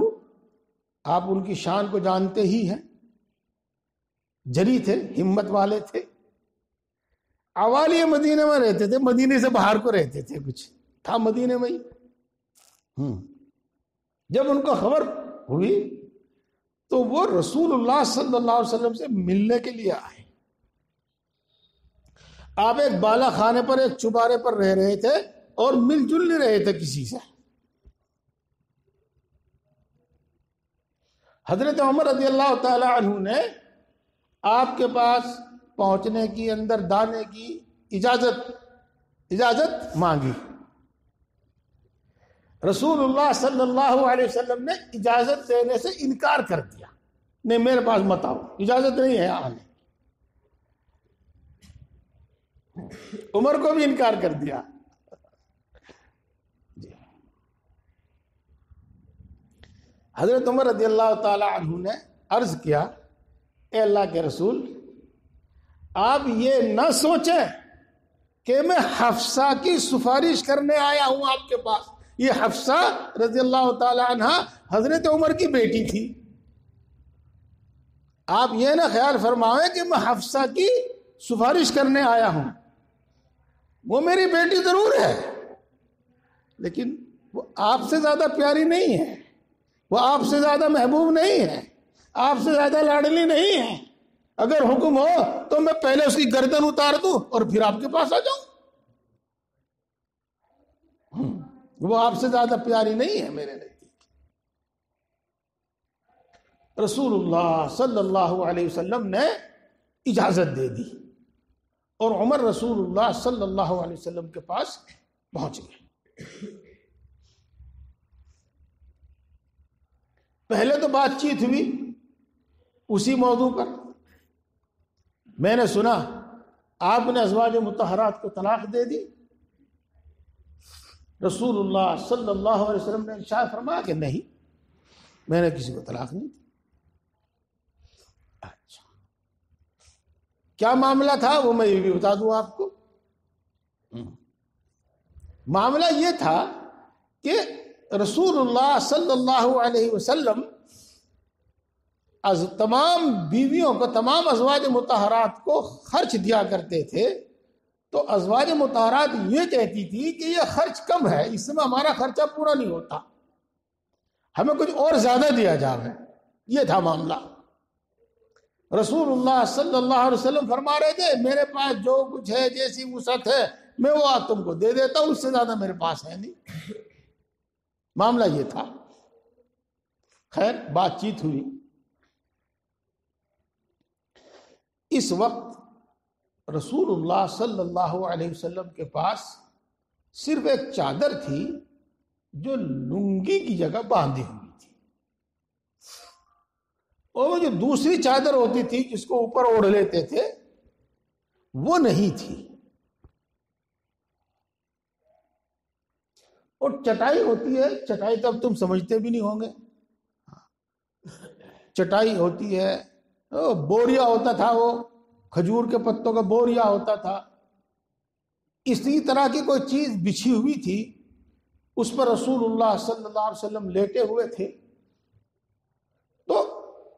آپ ان کی شان کو جانتے ہی ہیں. جری تھے، ہمت والے تھے. اوالی مدینے میں رہتے تھے، مدینے سے باہر کو رہتے تھے، کچھ تھا مدینے میں ہی. جب ان کو خبر ہوئی تو وہ رسول اللہ صلی اللہ علیہ وسلم سے ملنے کے لیے آئے. آپ ایک بالا خانے پر، ایک چبارے پر رہ رہے تھے اور مل جل نہیں رہے تھے کسی سے. حضرت عمر رضی اللہ تعالی عنہ نے آپ کے پاس پہنچنے کی، اندر دانے کی اجازت مانگی. رسول اللہ صلی اللہ علیہ وسلم نے اجازت دینے سے انکار کر دیا. نہیں، میرے پاس مت آؤ، اجازت نہیں ہے آنے. عمر کو بھی انکار کر دیا. حضرت عمر رضی اللہ تعالی عنہ نے عرض کیا اے اللہ کے رسول آپ یہ نہ سوچیں کہ میں حفصہ کی سفارش کرنے آیا ہوں آپ کے پاس. یہ حفصہ رضی اللہ تعالی عنہ حضرت عمر کی بیٹی تھی. آپ یہ نہ خیال فرمائیں کہ میں حفصہ کی سفارش کرنے آیا ہوں. وہ میری بیٹی ضرور ہے لیکن وہ آپ سے زیادہ پیاری نہیں ہے, وہ آپ سے زیادہ محبوب نہیں ہے, آپ سے زیادہ لاڈلی نہیں ہے. اگر حکم ہو تو میں پہلے اس کی گردن اتار دوں اور پھر آپ کے پاس آ جاؤں. وہ آپ سے زیادہ پیاری نہیں ہے میرے نزدیک. رسول اللہ صلی اللہ علیہ وسلم نے اجازت دے دی اور عمر رسول اللہ صلی اللہ علیہ وسلم کے پاس پہنچ گئے. پہلے تو بات چیت ہوئی اسی موضوع پر. میں نے سنا آپ نے ازواج مطہرات کو طلاق دے دی. رسول اللہ صلی اللہ علیہ وسلم نے ارشاد فرمایا کہ نہیں, میں نے کسی کو طلاق نہیں دی. اچھا کیا معاملہ تھا وہ میں یہ بھی بتا دوں آپ کو. معاملہ یہ تھا کہ رسول اللہ صلی اللہ علیہ وسلم تمام بیویوں کو, تمام ازواج مطہرات کو خرچ دیا کرتے تھے. تو ازواج مطہرات یہ کہتی تھی کہ یہ خرچ کم ہے, اس میں ہمارا خرچہ پورا نہیں ہوتا, ہمیں کچھ اور زیادہ دیا جاوے. یہ تھا معاملہ. رسول اللہ صلی اللہ علیہ وسلم فرما رہے تھے میرے پاس جو کچھ ہے, جیسی وسعت ہے, میں وہ تم کو دے دیتا ہوں, اس سے زیادہ میرے پاس ہے نہیں. معاملہ یہ تھا. خیر بات چیت ہوئی. اس وقت رسول اللہ صلی اللہ علیہ وسلم کے پاس صرف ایک چادر تھی جو لنگی کی جگہ باندھی ہوئی تھی, اور وہ جو دوسری چادر ہوتی تھی جس کو اوپر اوڑھ لیتے تھے وہ نہیں تھی. اور چٹائی ہوتی ہے, چٹائی تو اب تم سمجھتے بھی نہیں ہوں گے. چٹائی ہوتی ہے, بوریا ہوتا تھا, وہ کھجور کے پتوں کا بوریا ہوتا تھا. اسی طرح کی کوئی چیز بچھی ہوئی تھی, اس پر رسول اللہ صلی اللہ علیہ وسلم لیٹے ہوئے تھے. تو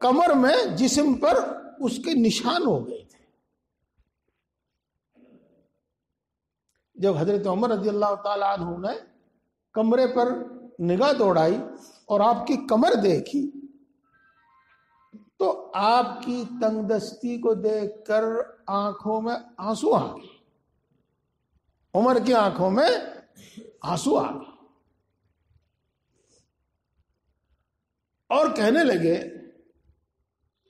کمر میں جسم پر اس کے نشان ہو گئے تھے. جب حضرت عمر رضی اللہ تعالی عنہ نے کمرے پر نگاہ دوڑائی اور آپ کی کمر دیکھی تو آپ کی تنگ دستی کو دیکھ کر آنکھوں میں آنسو آ گئے. عمر کی آنکھوں میں آنسو آ گئے اور کہنے لگے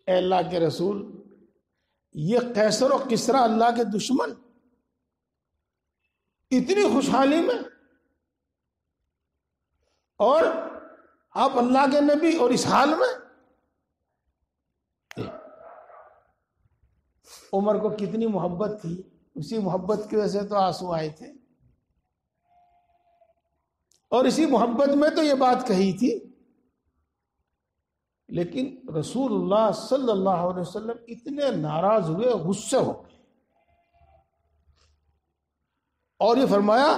اے اللہ کے رسول, یہ قیصر و کسریٰ اللہ کے دشمن اتنی خوشحالی میں, اور آپ اللہ کے نبی اور اس حال میں. عمر کو کتنی محبت تھی, اسی محبت کی وجہ سے تو آنسو آئے تھے, اور اسی محبت میں تو یہ بات کہی تھی. لیکن رسول اللہ صلی اللہ علیہ وسلم اتنے ناراض ہوئے, غصے ہو گئے, اور یہ فرمایا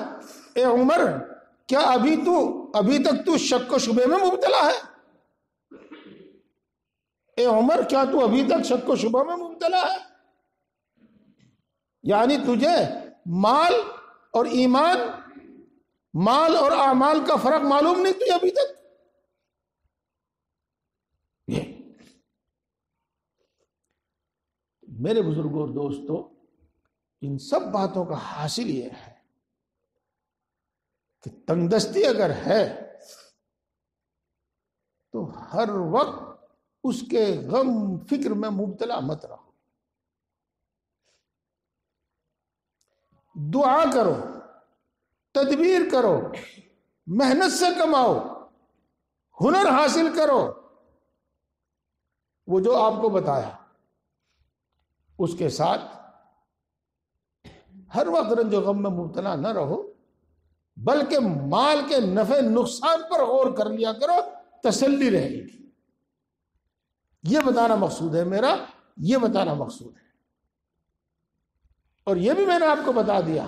اے عمر کیا ابھی تک تو شک و شبے میں مبتلا ہے؟ اے عمر کیا تو ابھی تک شک و شبہ میں مبتلا ہے؟ یعنی تجھے مال اور ایمان, مال اور اعمال کا فرق معلوم نہیں تجھے ابھی تک؟ میرے بزرگوں اور دوستوں, ان سب باتوں کا حاصل یہ ہے کہ تنگ دستی اگر ہے تو ہر وقت اس کے غم فکر میں مبتلا مت رہو. دعا کرو, تدبیر کرو, محنت سے کماؤ, ہنر حاصل کرو. وہ جو آپ کو بتایا اس کے ساتھ ہر وقت رنج و غم میں مبتلا نہ رہو، بلکہ مال کے نفع نقصان پر غور کر لیا کرو، تسلی رہے گی۔ یہ بتانا مقصود ہے میرا، یہ بتانا مقصود ہے۔ اور یہ بھی میں نے آپ کو بتا دیا،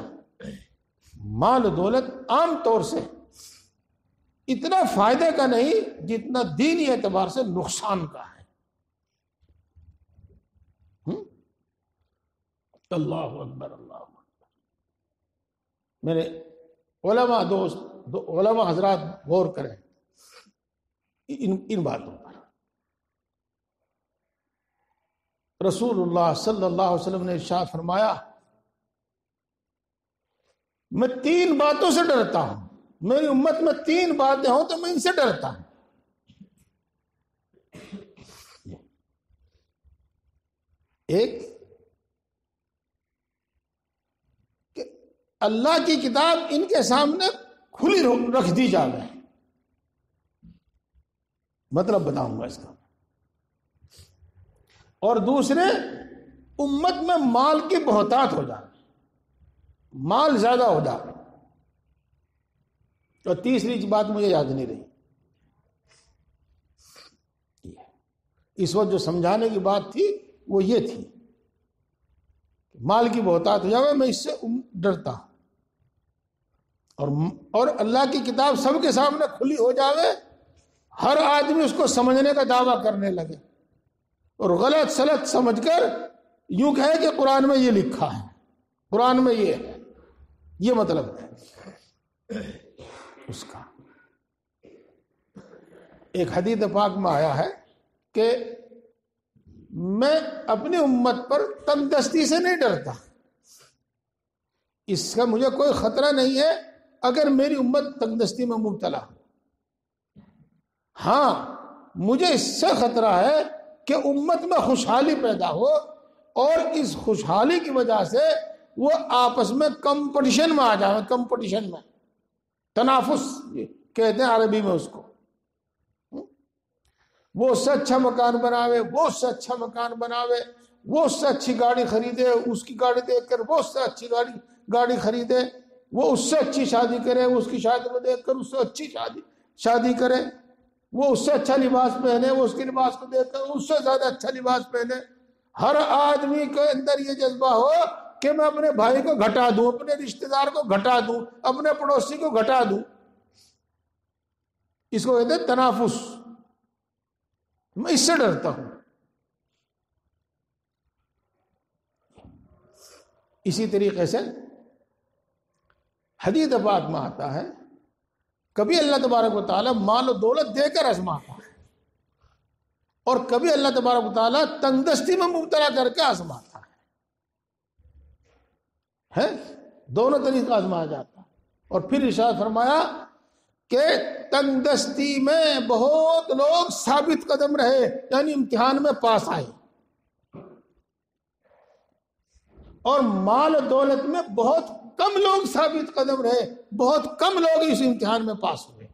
مال و دولت عام طور سے اتنا فائدے کا نہیں جتنا دینی اعتبار سے نقصان کا ہے۔ اللہ اکبر، اللہ اکبر۔ میرے علماء دوست، علماء حضرات غور کریں ان باتوں پر۔ رسول اللہ صلی اللہ علیہ وسلم نے ارشاد فرمایا، میں 3 باتوں سے ڈرتا ہوں، میری امت میں 3 باتیں ہوں تو میں ان سے ڈرتا ہوں۔ ایک کہ اللہ کی کتاب ان کے سامنے کھلی رکھ دی جائے، مطلب بتاؤں گا اس کا۔ اور دوسرے، امت میں مال کی بہتات ہو جائے، مال زیادہ ہو جائے۔ اور تیسری بات مجھے یاد نہیں رہی، اس وقت جو سمجھانے کی بات تھی وہ یہ تھی کہ مال کی بہتات ہو جائے، میں اس سے ڈرتا ہوں۔ اور اللہ کی کتاب سب کے سامنے کھلی ہو جائے، ہر آدمی اس کو سمجھنے کا دعویٰ کرنے لگے اور غلط سلط سمجھ کر یوں کہے کہ قرآن میں یہ لکھا ہے، قرآن میں یہ ہے، یہ مطلب ہے اس کا۔ ایک حدیث پاک میں آیا ہے کہ میں اپنی امت پر تنگ دستی سے نہیں ڈرتا، اس کا مجھے کوئی خطرہ نہیں ہے اگر میری امت تنگ دستی میں مبتلا ہو۔ ہاں، مجھے اس سے خطرہ ہے کہ امت میں خوشحالی پیدا ہو اور اس خوشحالی کی وجہ سے وہ آپس میں کمپٹیشن میں آ جائے، کمپٹیشن میں، تنافس کہتے ہیں عربی میں اس کو۔ وہ اس سے اچھا مکان بناوے، وہ اس سے اچھا مکان بناوے، وہ اس سے اچھی گاڑی خریدے، اس کی گاڑی دیکھ کر وہ اس سے اچھی گاڑی خریدے، وہ اس سے اچھی شادی کرے، اس کی شادی کو دیکھ کر اس سے اچھی شادی کرے، وہ اس سے اچھا لباس پہنے، وہ اس کے لباس کو دیکھ کر اس سے زیادہ اچھا لباس پہنے۔ ہر آدمی کے اندر یہ جذبہ ہو کہ میں اپنے بھائی کو گھٹا دوں، اپنے رشتہ دار کو گھٹا دوں، اپنے پڑوسی کو گھٹا دوں۔ اس کو کہتے ہیں تنافس۔ میں اس سے ڈرتا ہوں۔ اسی طریقے سے حدیث پاک میں آتا ہے، کبھی اللہ تبارک و تعالیٰ مال و دولت دے کر آزماتا ہے اور کبھی اللہ تبارک و تعالیٰ تنگ دستی میں مبتلا کر کے آزماتا ہے، دونوں طریقے آزمایا جاتا ہے۔ اور پھر ارشاد فرمایا کہ تنگ دستی میں بہت لوگ ثابت قدم رہے، یعنی امتحان میں پاس آئے، اور مال و دولت میں بہت کم لوگ ثابت قدم رہے، بہت کم لوگ اس امتحان میں پاس ہوئے۔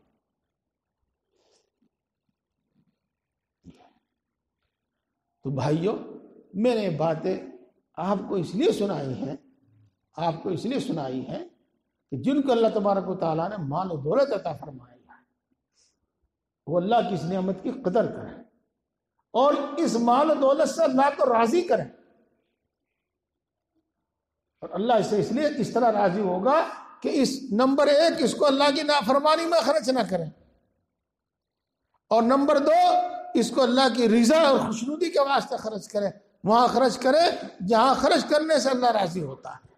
تو بھائیوں، میں نے باتیں آپ کو اس لیے سنائی ہیں، آپ کو اس لیے سنائی ہے کہ جن کو اللہ تبارک و تعالیٰ نے مال و دولت عطا فرمائی ہے، وہ اللہ کی اس نعمت کی قدر کریں اور اس مال و دولت سے اللہ کو راضی کریں۔ اور اللہ سے اس لیے اس طرح راضی ہوگا کہ اس نمبر 1 اس کو اللہ کی نافرمانی میں خرچ نہ کریں، اور نمبر 2 اس کو اللہ کی رضا اور خوشنودی کے واسطے خرچ کریں۔ وہاں خرچ کریں جہاں خرچ کرنے سے اللہ راضی ہوتا ہے،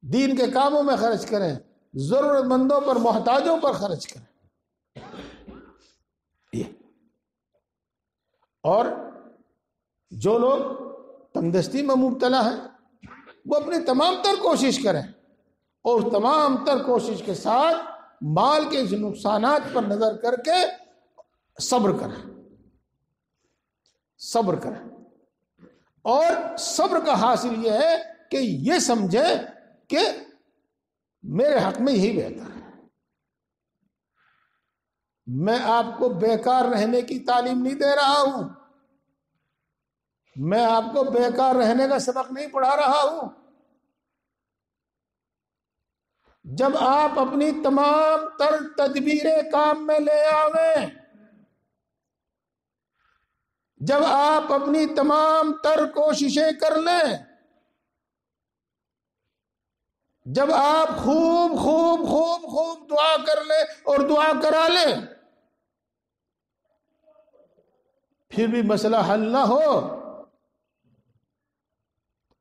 دین کے کاموں میں خرچ کریں، ضرورت مندوں پر، محتاجوں پر خرچ کریں۔ اور جو لوگ تنگ دستی میں مبتلا ہیں وہ اپنی تمام تر کوشش کریں اور تمام تر کوشش کے ساتھ مال کے نقصانات پر نظر کر کے صبر کریں، صبر کریں۔ اور صبر کا حاصل یہ ہے کہ یہ سمجھے کہ میرے حق میں یہی بہتر ہے۔ میں آپ کو بیکار رہنے کی تعلیم نہیں دے رہا ہوں، میں آپ کو بیکار رہنے کا سبق نہیں پڑھا رہا ہوں، جب آپ اپنی تمام تر تدبیریں کام میں لے آویں، جب آپ اپنی تمام تر کوششیں کر لیں، جب آپ خوب خوب خوب خوب دعا کر لیں اور دعا کرا لیں، پھر بھی مسئلہ حل نہ ہو،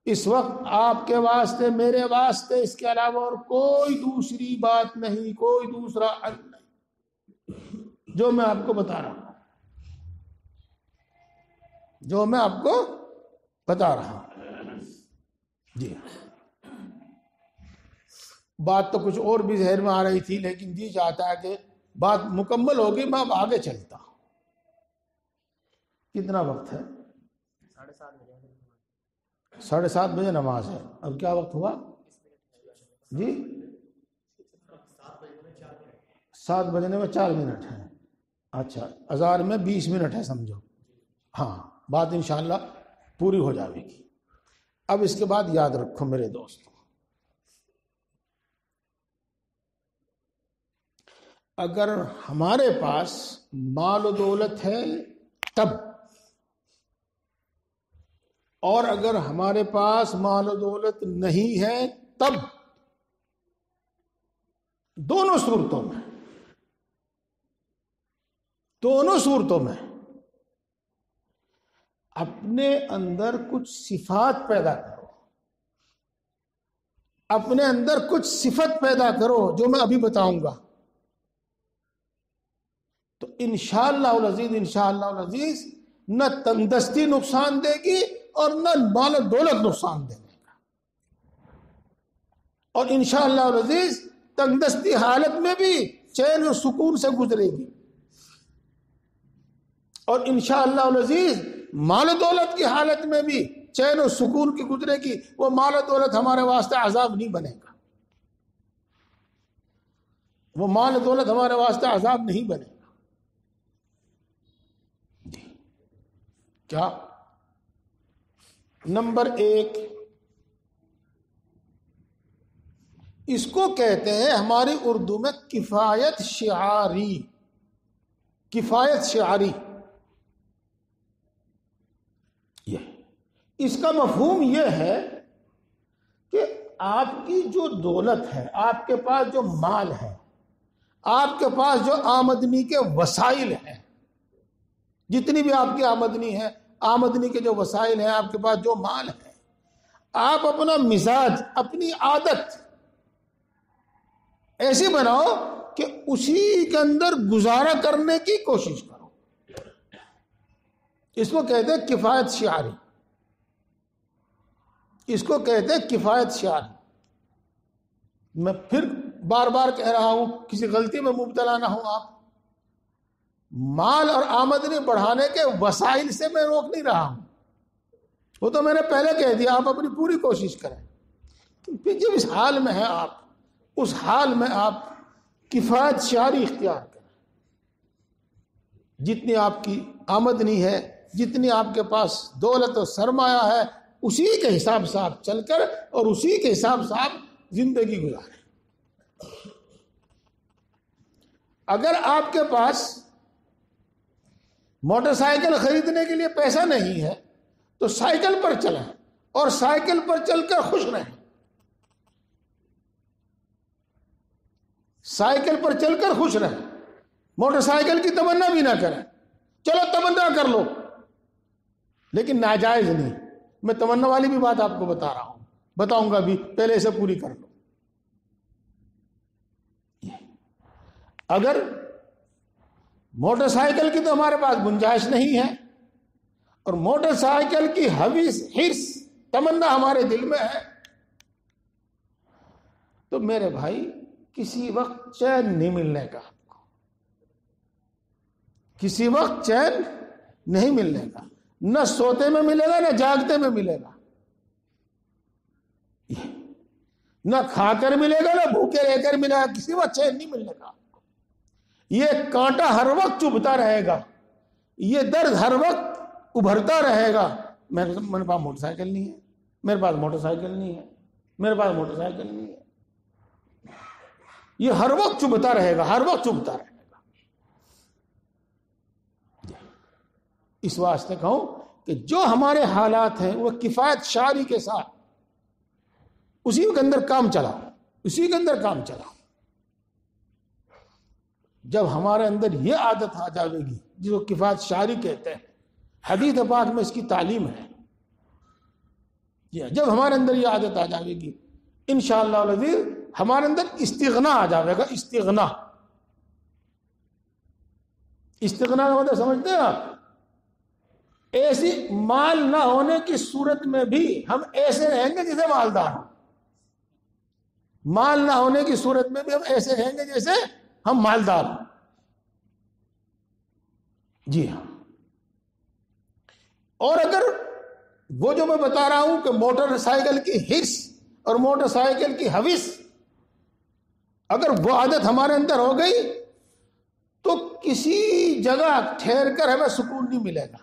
اس وقت آپ کے واسطے، میرے واسطے اس کے علاوہ اور کوئی دوسری بات نہیں، کوئی دوسرا حل نہیں، جو میں آپ کو بتا رہا ہوں، جو میں آپ کو بتا رہا ہوں۔ جی بات تو کچھ اور بھی ذہن میں آ رہی تھی، لیکن جی چاہتا ہے کہ بات مکمل ہوگی، میں اب آگے چلتا ہوں۔ کتنا وقت ہے؟ 7:30 بجے نماز ہے۔ اب کیا وقت ہوا جی؟ 7 بجنے میں 4 منٹ ہیں۔ اچھا، اذان میں 20 منٹ ہے سمجھو۔ ہاں، بات انشاءاللہ پوری ہو جائے گی۔ اب اس کے بعد یاد رکھو میرے دوستو، اگر ہمارے پاس مال و دولت ہے تب، اور اگر ہمارے پاس مال و دولت نہیں ہے تب، دونوں صورتوں میں اپنے اندر کچھ صفات پیدا کرو، اپنے اندر کچھ صفت پیدا کرو جو میں ابھی بتاؤں گا، تو انشاءاللہ العزیز نہ تندرستی نقصان دے گی اور نہ مال و دولت نقصان دے گا، اور انشاءاللہ العزیز تندرستی حالت میں بھی چین و سکون سے گزرے گی، اور انشاءاللہ العزیز مال و دولت کی حالت میں بھی چین و سکون کی گزرے گی۔ وہ مال و دولت ہمارے واسطے عذاب نہیں بنے گا، وہ مال و دولت ہمارے واسطے عذاب نہیں بنے گا۔ کیا؟ نمبر 1، اس کو کہتے ہیں ہماری اردو میں کفایت شعاری۔ کفایت شعاری، اس کا مفہوم یہ ہے کہ آپ کی جو دولت ہے، آپ کے پاس جو مال ہے، آپ کے پاس جو آمدنی کے وسائل ہیں، جتنی بھی آپ کی آمدنی ہے، آمدنی کے جو وسائل ہیں، آپ کے پاس جو مال ہے، آپ اپنا مزاج، اپنی عادت ایسی بناؤ کہ اسی کے اندر گزارا کرنے کی کوشش کرو۔ اس کو کہتے ہیں کفایت شعاری، اس کو کہتے ہیں کفایت شعاری۔ میں پھر بار بار کہہ رہا ہوں، کسی غلطی میں مبتلا نہ ہوں آپ۔ مال اور آمدنی بڑھانے کے وسائل سے میں روک نہیں رہا ہوں، وہ تو میں نے پہلے کہہ دیا، آپ اپنی پوری کوشش کریں۔ پھر جب اس حال میں ہیں آپ، اس حال میں آپ کفایت شعاری اختیار کریں۔ جتنی آپ کی آمدنی ہے، جتنی آپ کے پاس دولت و سرمایہ ہے، اسی کے حساب سے آپ چل کر اور اسی کے حساب سے آپ زندگی گزاریں۔ اگر آپ کے پاس موٹر سائیکل خریدنے کے لیے پیسہ نہیں ہے تو سائیکل پر چلیں اور سائیکل پر چل کر خوش رہیں۔ سائیکل پر چل کر خوش رہیں، موٹر سائیکل کی تمنا بھی نہ کریں۔ چلو تمنا کر لو، لیکن ناجائز نہیں۔ میں تمنا والی بھی بات آپ کو بتا رہا ہوں، بتاؤں گا بھی، پہلے اسے پوری کر لو۔ اگر موٹر سائیکل کی تو ہمارے پاس گنجائش نہیں ہے، اور موٹر سائیکل کی حوث، حرص، تمنا ہمارے دل میں ہے، تو میرے بھائی کسی وقت چین نہیں ملنے کا، کسی وقت چین نہیں ملنے کا، نہ سوتے میں ملے گا نہ جاگتے میں ملے گا، نہ کھا کر ملے گا نہ بھوکے رہ کر ملے گا، کسی وقت چین نہیں ملنے کا۔ یہ کانٹا ہر وقت چبھتا رہے گا، یہ درد ہر وقت ابھرتا رہے گا۔ میرے پاس موٹر سائیکل نہیں ہے، میرے پاس موٹر سائیکل نہیں ہے، میرے پاس موٹر سائیکل نہیں ہے۔ یہ ہر وقت چبھتا رہے گا، ہر وقت چبھتا رہے گا۔ اس واسطے کہوں کہ جو ہمارے حالات ہیں وہ کفایت شعاری کے ساتھ اسی کے اندر کام چلاؤ، اسی کے اندر کام چلاؤ۔ جب ہمارے اندر یہ عادت آ جائے گی جس کو کفایت شعاری کہتے ہیں، حدیث پاک میں اس کی تعلیم ہے، جب ہمارے اندر یہ عادت آ جائے گی انشاءاللہ العزیز ہمارے اندر استغنا آ جائے گا۔ استغنا کا مطلب سمجھتے ہیں آپ؟ ایسی مال نہ ہونے کی صورت میں بھی ہم ایسے رہیں گے جیسے مالدار، مال نہ ہونے کی صورت میں بھی ہم ایسے رہیں گے جیسے ہم مالدار۔ جی ہاں، اور اگر وہ جو میں بتا رہا ہوں کہ موٹر سائیکل کی ہرس اور موٹر سائیکل کی ہوس، اگر وہ عادت ہمارے اندر ہو گئی تو کسی جگہ ٹھہر کر ہمیں سکون نہیں ملے گا،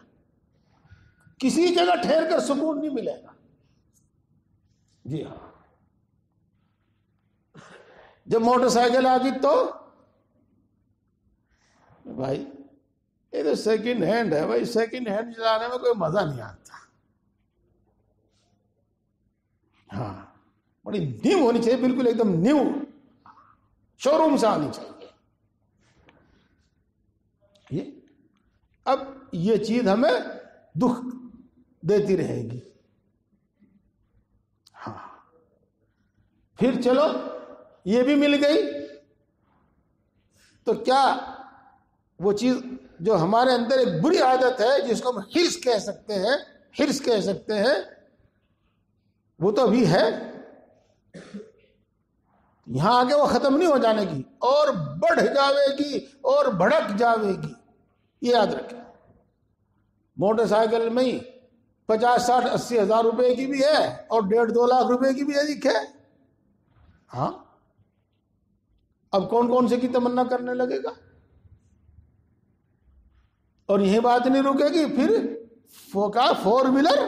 کسی جگہ ٹھہر کر سکون نہیں ملے گا۔ جی ہاں، جب موٹر سائیکل آ گئی تو بھائی یہ تو سیکنڈ ہینڈ ہے، بھائی سیکنڈ ہینڈ چلانے میں کوئی مزہ نہیں آتا۔ ہاں، بڑی نیو ہونی چاہیے، بالکل ایک دم نیو، شو روم سے آنی چاہیے۔ اب یہ چیز ہمیں دکھ دیتی رہے گی۔ ہاں، پھر چلو یہ بھی مل گئی تو کیا وہ چیز جو ہمارے اندر ایک بری عادت ہے جس کو ہم حرص کہہ سکتے ہیں، حرص کہہ سکتے ہیں، وہ تو ابھی ہے، یہاں آگے وہ ختم نہیں ہو جانے کی، اور بڑھ جاوے گی اور بھڑک جاوے گی۔ یہ یاد رکھیں، موٹر سائیکل میں ہی 50 60 80 ہزار روپے کی بھی ہے اور 1.5 2 لاکھ روپے کی بھی ہے، لکھے۔ ہاں، اب کون کون سے کی تمنا کرنے لگے گا؟ اور یہی بات نہیں رکے گی، پھر 4 ویلر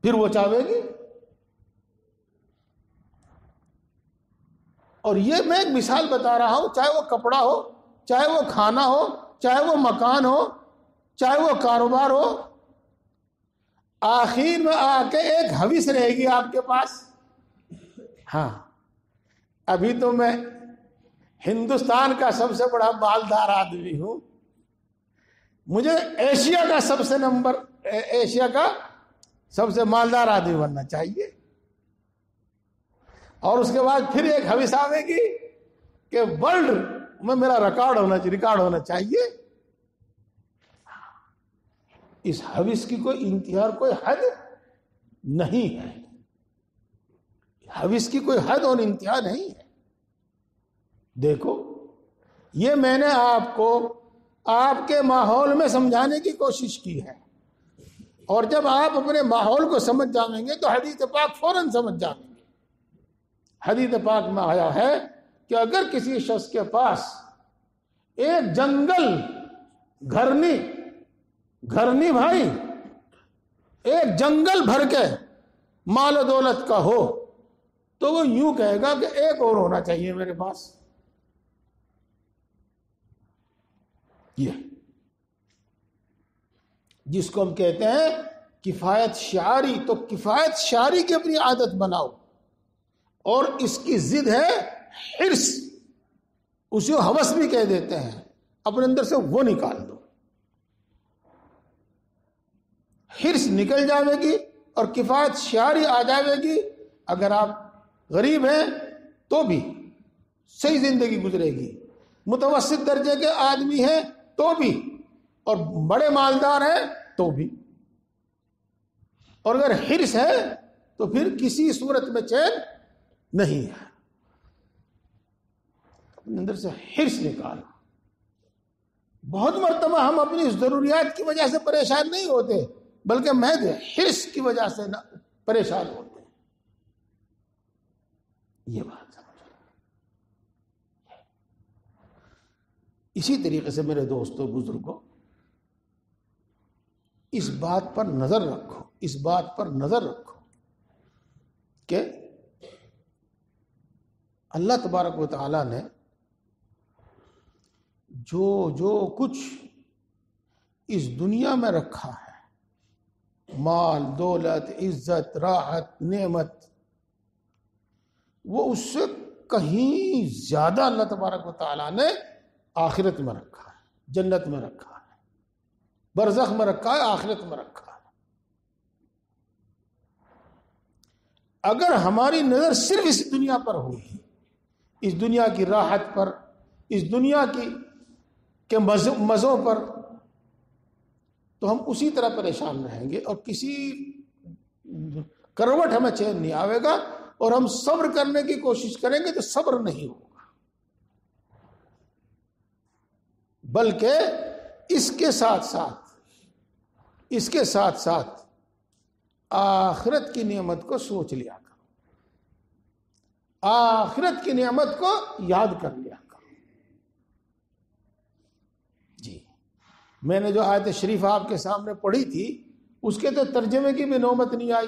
پھر وہ چاہے گی۔ اور یہ میں ایک مثال بتا رہا ہوں، چاہے وہ کپڑا ہو، چاہے وہ کھانا ہو، چاہے وہ مکان ہو، چاہے وہ کاروبار ہو، آخر میں آ کے ایک ہوس رہے گی آپ کے پاس۔ ہاں، ابھی تو میں ہندوستان کا سب سے بڑا مالدار آدمی ہوں، مجھے ایشیا کا سب سے مالدار آدمی بننا چاہیے، اور اس کے بعد پھر ایک ہوس آئے گی کہ ورلڈ میں میرا ریکارڈ ہونا چاہیے۔ اس ہوس کی کوئی انتہا، کوئی حد نہیں ہے، ہوس کی کوئی حد اور انتہا نہیں ہے۔ دیکھو، یہ میں نے آپ کو آپ کے ماحول میں سمجھانے کی کوشش کی ہے، اور جب آپ اپنے ماحول کو سمجھ جائیں گے تو حدیث پاک فوراً سمجھ جائیں گے۔ حدیث پاک میں آیا ہے کہ اگر کسی شخص کے پاس ایک جنگل گھرنی بھائی ایک جنگل بھر کے مال و دولت کا ہو تو وہ یوں کہے گا کہ ایک اور ہونا چاہیے میرے پاس۔ یہ جس کو ہم کہتے ہیں کفایت شعاری، تو کفایت شعاری کی اپنی عادت بناؤ، اور اس کی ضد ہے حرص، اسی کو ہوس بھی کہہ دیتے ہیں، اپنے اندر سے وہ نکال دو۔ حرص نکل جاوے گی اور کفایت شعاری آ جاوے گی۔ اگر آپ غریب ہیں تو بھی صحیح زندگی گزرے گی، متوسط درجے کے آدمی ہیں تو بھی، اور بڑے مالدار ہیں تو بھی۔ اور اگر حرص ہے تو پھر کسی صورت میں چین نہیں ہے۔ اپنے اندر سے حرص نکال۔ بہت مرتبہ ہم اپنی ضروریات کی وجہ سے پریشان نہیں ہوتے، بلکہ محض حرص کی وجہ سے پریشان ہوتے ہیں۔ یہ بات سمجھ۔ اسی طریقے سے میرے دوستوں بزرگوں، اس بات پر نظر رکھو کہ اللہ تبارک و تعالیٰ نے جو کچھ اس دنیا میں رکھا ہے، مال، دولت، عزت، راحت، نعمت، وہ اس سے کہیں زیادہ اللہ تبارک و تعالیٰ نے آخرت میں رکھا ہے، جنت میں رکھا ہے، برزخ میں رکھا ہے، آخرت میں رکھا ہے۔ اگر ہماری نظر صرف اس دنیا پر ہوگی، اس دنیا کی راحت پر، اس دنیا کے مزوں پر، تو ہم اسی طرح پریشان رہیں گے اور کسی کروٹ ہمیں چین نہیں آئے گا، اور ہم صبر کرنے کی کوشش کریں گے تو صبر نہیں ہوگا، بلکہ اس کے ساتھ ساتھ آخرت کی نعمت کو سوچ لیا کرو، آخرت کی نعمت کو یاد کر لیا کرو۔ جی، میں نے جو آیت شریف آپ کے سامنے پڑھی تھی، اس کے تو ترجمے کی بھی نوبت نہیں آئی۔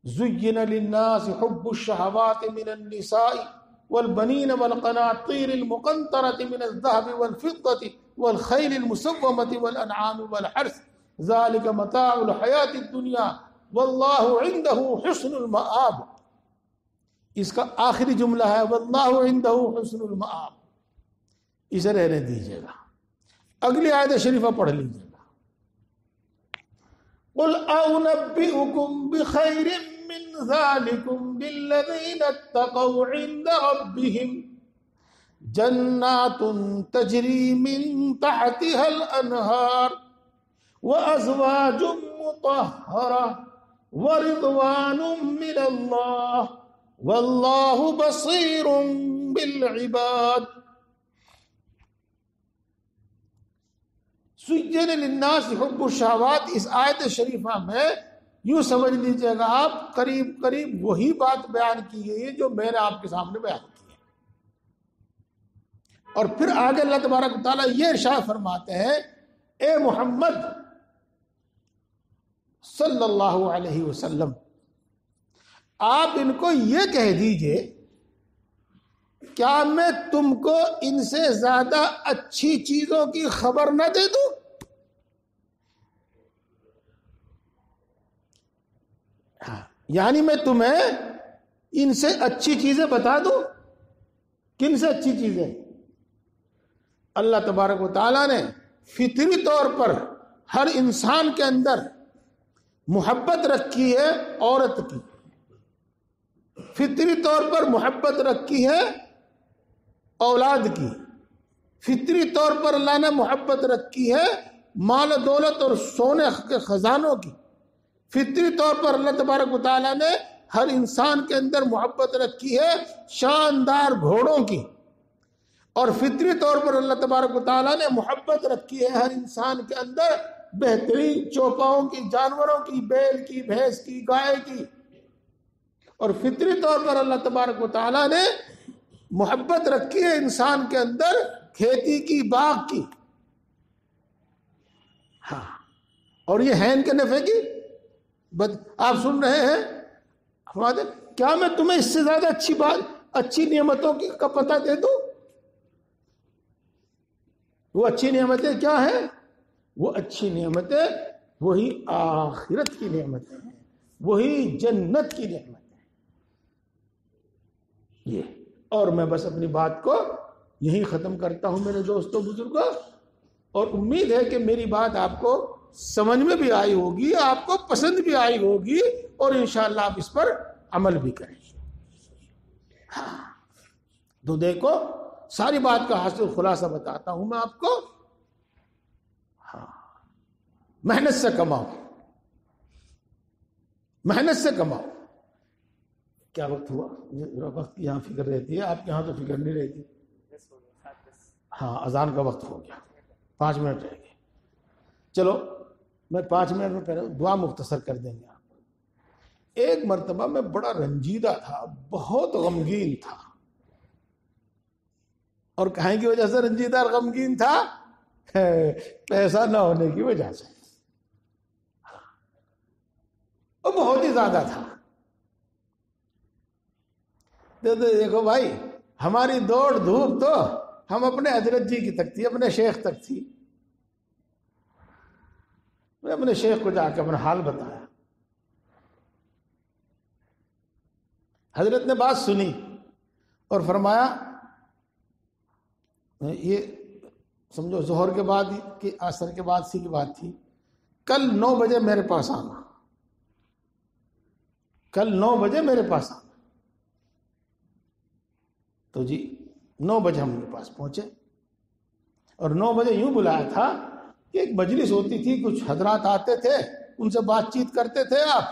زُيِّنَ لِلنَّاسِ حُبُّ الشَّهَوَاتِ مِنَ النِّسَاءِ وَالْبَنِينَ وَالْقَنَاطِيرِ الْمُقَنطَرَةِ مِنَ الذَّهَبِ وَالْفِضَّةِ وَالْخَيْلِ الْمُسَوَّمَةِ وَالْأَنْعَامِ وَالْحَرْثِ ذَلِكَ مَتَاعُ الْحَيَاةِ الدُّنْيَا وَاللَّهُ عِندَهُ حُسْنُ الْمَآبِ۔ اس کا آخری جملہ ہے وَاللَّهُ عِندَهُ حُسْنُ الْمَآبِ، اسے رہنے دیجیے گا، اگلی آیت شریفہ پڑھ لیجیے گا۔ قُلْ أَنُبِّئُكُمْ بِخَيْرٍ مِّن ذَلِكُمْ لِلَّذِينَ اتَّقَوْا عِندَ رَبِّهِمْ جَنَّاتٌ تَجْرِي مِن تَحْتِهَا الْأَنْهَارُ وَأَزْوَاجٌ مُطَهَّرَةٌ وَرِضْوَانٌ مِّنَ اللَّهِ وَاللَّهُ بَصِيرٌ بِالْعِبَادِ۔ زُيِّنَ لِلنَّاسِ حُبُّ الشَّهَوَاتِ، اس آیت شریفہ میں یوں سمجھ لیجئے گا آپ، قریب وہی بات بیان کی گئی ہے جو میں نے آپ کے سامنے بیان کی ہے۔ اور پھر آگے اللہ تبارک و تعالیٰ یہ ارشاد فرماتے ہیں، اے محمد صلی اللہ علیہ وسلم، آپ ان کو یہ کہہ دیجئے، کیا میں تم کو ان سے زیادہ اچھی چیزوں کی خبر نہ دے دوں؟ یعنی میں تمہیں ان سے اچھی چیزیں بتا دوں۔ کن سے اچھی چیزیں؟ اللہ تبارک و تعالیٰ نے فطری طور پر ہر انسان کے اندر محبت رکھی ہے عورت کی، فطری طور پر محبت رکھی ہے اولاد کی، فطری طور پر اللہ نے محبت رکھی ہے مال و دولت اور سونے کے خزانوں کی، فطری طور پر اللہ تبارک و تعالیٰ نے ہر انسان کے اندر محبت رکھی ہے شاندار گھوڑوں کی، اور فطری طور پر اللہ تبارک و تعالیٰ نے محبت رکھی ہے ہر انسان کے اندر بہترین چوپاؤں کی، جانوروں کی، بیل کی، بھینس کی، گائے کی، اور فطری طور پر اللہ تبارک و تعالیٰ نے محبت رکھی ہے انسان کے اندر کھیتی کی، باغ کی۔ ہاں، اور یہ ہے ان کے نفع کی آپ سن رہے ہیں، فرماتے کیا میں تمہیں اس سے زیادہ اچھی نعمتوں کا پتہ دے دوں؟ وہ اچھی نعمتیں کیا ہیں؟ وہ اچھی نعمتیں وہی آخرت کی نعمتیں ہیں، وہی جنت کی نعمتیں ہیں۔ یہ اور میں بس اپنی بات کو یہی ختم کرتا ہوں میرے دوستوں بزرگوں، اور امید ہے کہ میری بات آپ کو سمجھ میں بھی آئی ہوگی، آپ کو پسند بھی آئی ہوگی، اور انشاءاللہ آپ اس پر عمل بھی کریں گے۔ ہاں، تو دیکھو ساری بات کا حاصل خلاصہ بتاتا ہوں میں آپ کو۔ ہاں، محنت سے کماؤ، محنت سے کماؤ۔ کیا وقت ہوا؟ وقت کی یہاں فکر رہتی ہے، آپ کے یہاں تو فکر نہیں رہتی۔ ہاں، اذان کا وقت ہو گیا، 5 منٹ رہ گئے۔ چلو میں 5 منٹ میں پہلے دعا مختصر کر دیں گے آپ۔ ایک مرتبہ میں بڑا رنجیدہ تھا، بہت غمگین تھا، اور کہیں کی وجہ سے رنجیدہ اور غمگین تھا؟ پیسہ نہ ہونے کی وجہ سے، اور بہت ہی زیادہ تھا۔ تو دیکھو بھائی، ہماری دوڑ دھوپ تو ہم اپنے حضرت جی کی تک تھی، اپنے شیخ تک تھی. میں اپنے شیخ کو جا کے اپنا حال بتایا. حضرت نے بات سنی اور فرمایا، یہ سمجھو ظہر کے بعد کہ عصر کے بعد سی کی بات تھی، کل 9 بجے میرے پاس آنا، کل 9 بجے میرے پاس آنا. تو جی 9 بجے ہم ان کے پاس پہنچے، اور 9 بجے یوں بلایا تھا کہ ایک مجلس ہوتی تھی، کچھ حضرات آتے تھے، ان سے بات چیت کرتے تھے آپ،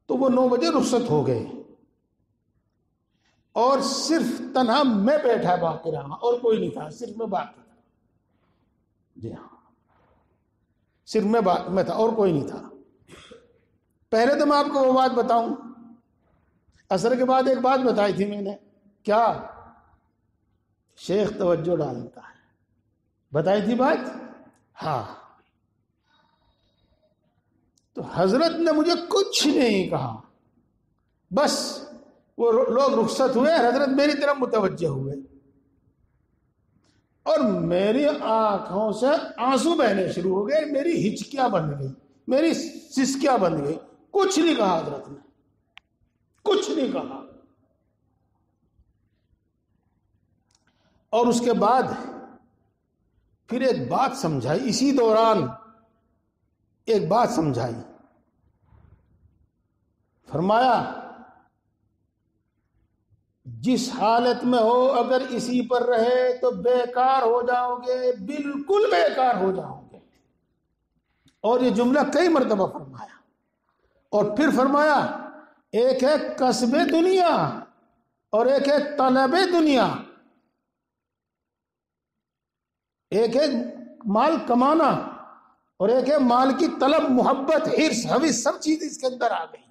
تو وہ 9 بجے رخصت ہو گئے، اور صرف تنہا میں بیٹھا باقی رہا، اور کوئی نہیں تھا، صرف میں باقی تھا. جی ہاں، صرف میں تھا اور کوئی نہیں تھا. پہلے تو میں آپ کو وہ بات بتاؤں، عصر کے بعد ایک بات بتائی تھی میں نے، کیا؟ شیخ توجہ ڈالتا ہے، بتائی تھی بات؟ ہاں. تو حضرت نے مجھے کچھ نہیں کہا، بس وہ لوگ رخصت ہوئے، حضرت میری طرف متوجہ ہوئے، اور میری آنکھوں سے آنسو بہنے شروع ہو گئے، میری ہچکیاں بند گئی، میری سسکیاں بند گئی. کچھ نہیں کہا حضرت نے، کچھ نہیں کہا. اور اس کے بعد پھر ایک بات سمجھائی، اسی دوران ایک بات سمجھائی. فرمایا جس حالت میں ہو اگر اسی پر رہے تو بیکار ہو جاؤ گے، بالکل بیکار ہو جاؤ گے. اور یہ جملہ کئی مرتبہ فرمایا، اور پھر فرمایا ایک ہے کسب دنیا اور ایک ہے طلب دنیا، ایک ہے مال کمانا اور ایک ہے مال کی طلب، محبت، حرص، حوث، سب چیز اس کے اندر آ گئی.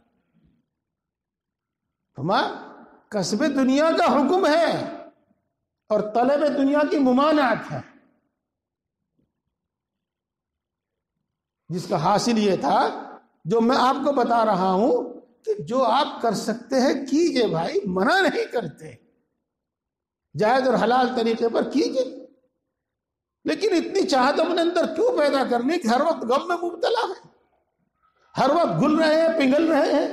فرمایا کسب دنیا کا حکم ہے اور طلب دنیا کی ممانعت ہے، جس کا حاصل یہ تھا جو میں آپ کو بتا رہا ہوں کہ جو آپ کر سکتے ہیں کیجئے بھائی، منع نہیں کرتے، جائز اور حلال طریقے پر کیجئے، لیکن اتنی چاہت اپنے اندر کیوں پیدا کرنی کہ ہر وقت غم میں مبتلا ہے، ہر وقت گل رہے ہیں، پگھل رہے ہیں.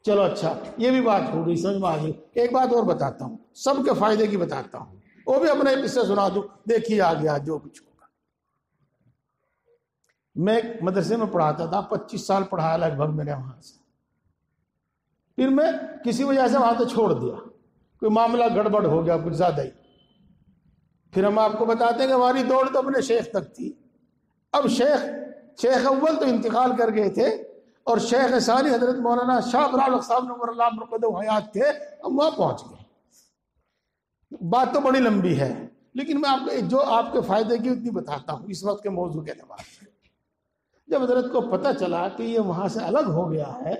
چلو اچھا، یہ بھی بات ہو گئی، سمجھ میں آ گئی. ایک بات اور بتاتا ہوں، سب کے فائدے کی بتاتا ہوں، وہ بھی اپنے قصے سنا دوں، دیکھیے آ گیا جو کچھ ہوگا. میں ایک مدرسے میں پڑھاتا تھا، 25 سال پڑھایا لگ بھگ میں نے وہاں سے. پھر میں کسی وجہ سے وہاں سے چھوڑ دیا، کوئی معاملہ گڑبڑ ہو گیا کچھ زیادہ ہی. پھر ہم آپ کو بتاتے ہیں کہ ہماری دوڑ تو اپنے شیخ تک تھی. اب شیخ اول تو انتقال کر گئے تھے، اور شیخ ثانی حضرت مولانا شاہ ابرال صاحب نور اللہ مرقدہ حیات تھے، ہم وہاں پہنچ گئے. بات تو بڑی لمبی ہے، لیکن میں آپ کو جو آپ کے فائدے کی اتنی بتاتا ہوں اس وقت کے موضوع کے اعتبار سے. جب حضرت کو پتہ چلا کہ یہ وہاں سے الگ ہو گیا ہے،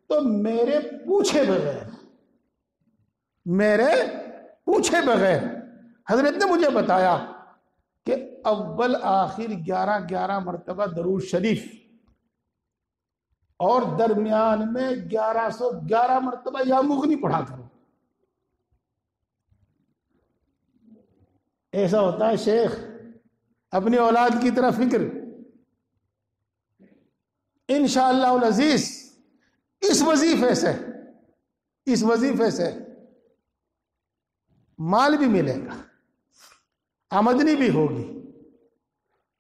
تو میرے پوچھے بغیر حضرت نے مجھے بتایا کہ اول آخر 11 مرتبہ درود شریف، اور درمیان میں 1111 مرتبہ یا مغنی پڑھا کرو. ایسا ہوتا ہے شیخ، اپنی اولاد کی طرح فکر. انشاءاللہ العزیز اس وظیفے سے مال بھی ملے گا، آمدنی بھی ہوگی،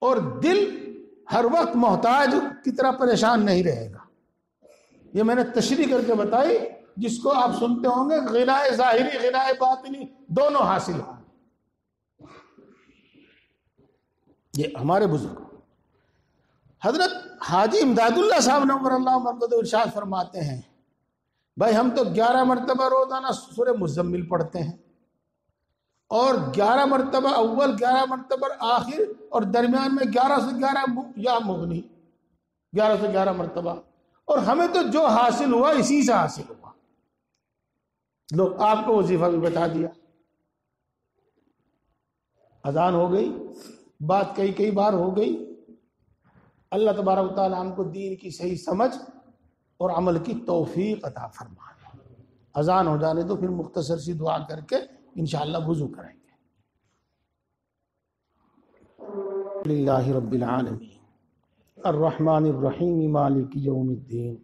اور دل ہر وقت محتاج کی طرح پریشان نہیں رہے گا. یہ میں نے تشریح کر کے بتائی، جس کو آپ سنتے ہوں گے غنائے ظاہری، غنائے باطنی دونوں حاصل ہوں. یہ ہمارے بزرگ حضرت حاجی امداد اللہ صاحب نور اللہ مرقدہ ارشاد فرماتے ہیں، بھائی ہم تو 11 مرتبہ روزانہ سورہ مزمل پڑھتے ہیں، اور 11 مرتبہ اول، 11 مرتبہ آخر، اور درمیان میں 11 سے 11 یا مغنی، 11 سے 11 مرتبہ. اور ہمیں تو جو حاصل ہوا اسی سے حاصل ہوا. لوگ آپ کو وظیفہ بھی بتا دیا. اذان ہو گئی، بات کئی بار ہو گئی. اللہ تبارک و تعالیٰ ہم کو دین کی صحیح سمجھ اور عمل کی توفیق عطا فرمائے. اذان ہو جانے تو پھر مختصر سی دعا کر کے انشاءاللہ وضو کریں گے۔ للہ رب العالمین الرحمن الرحیم مالک یوم الدین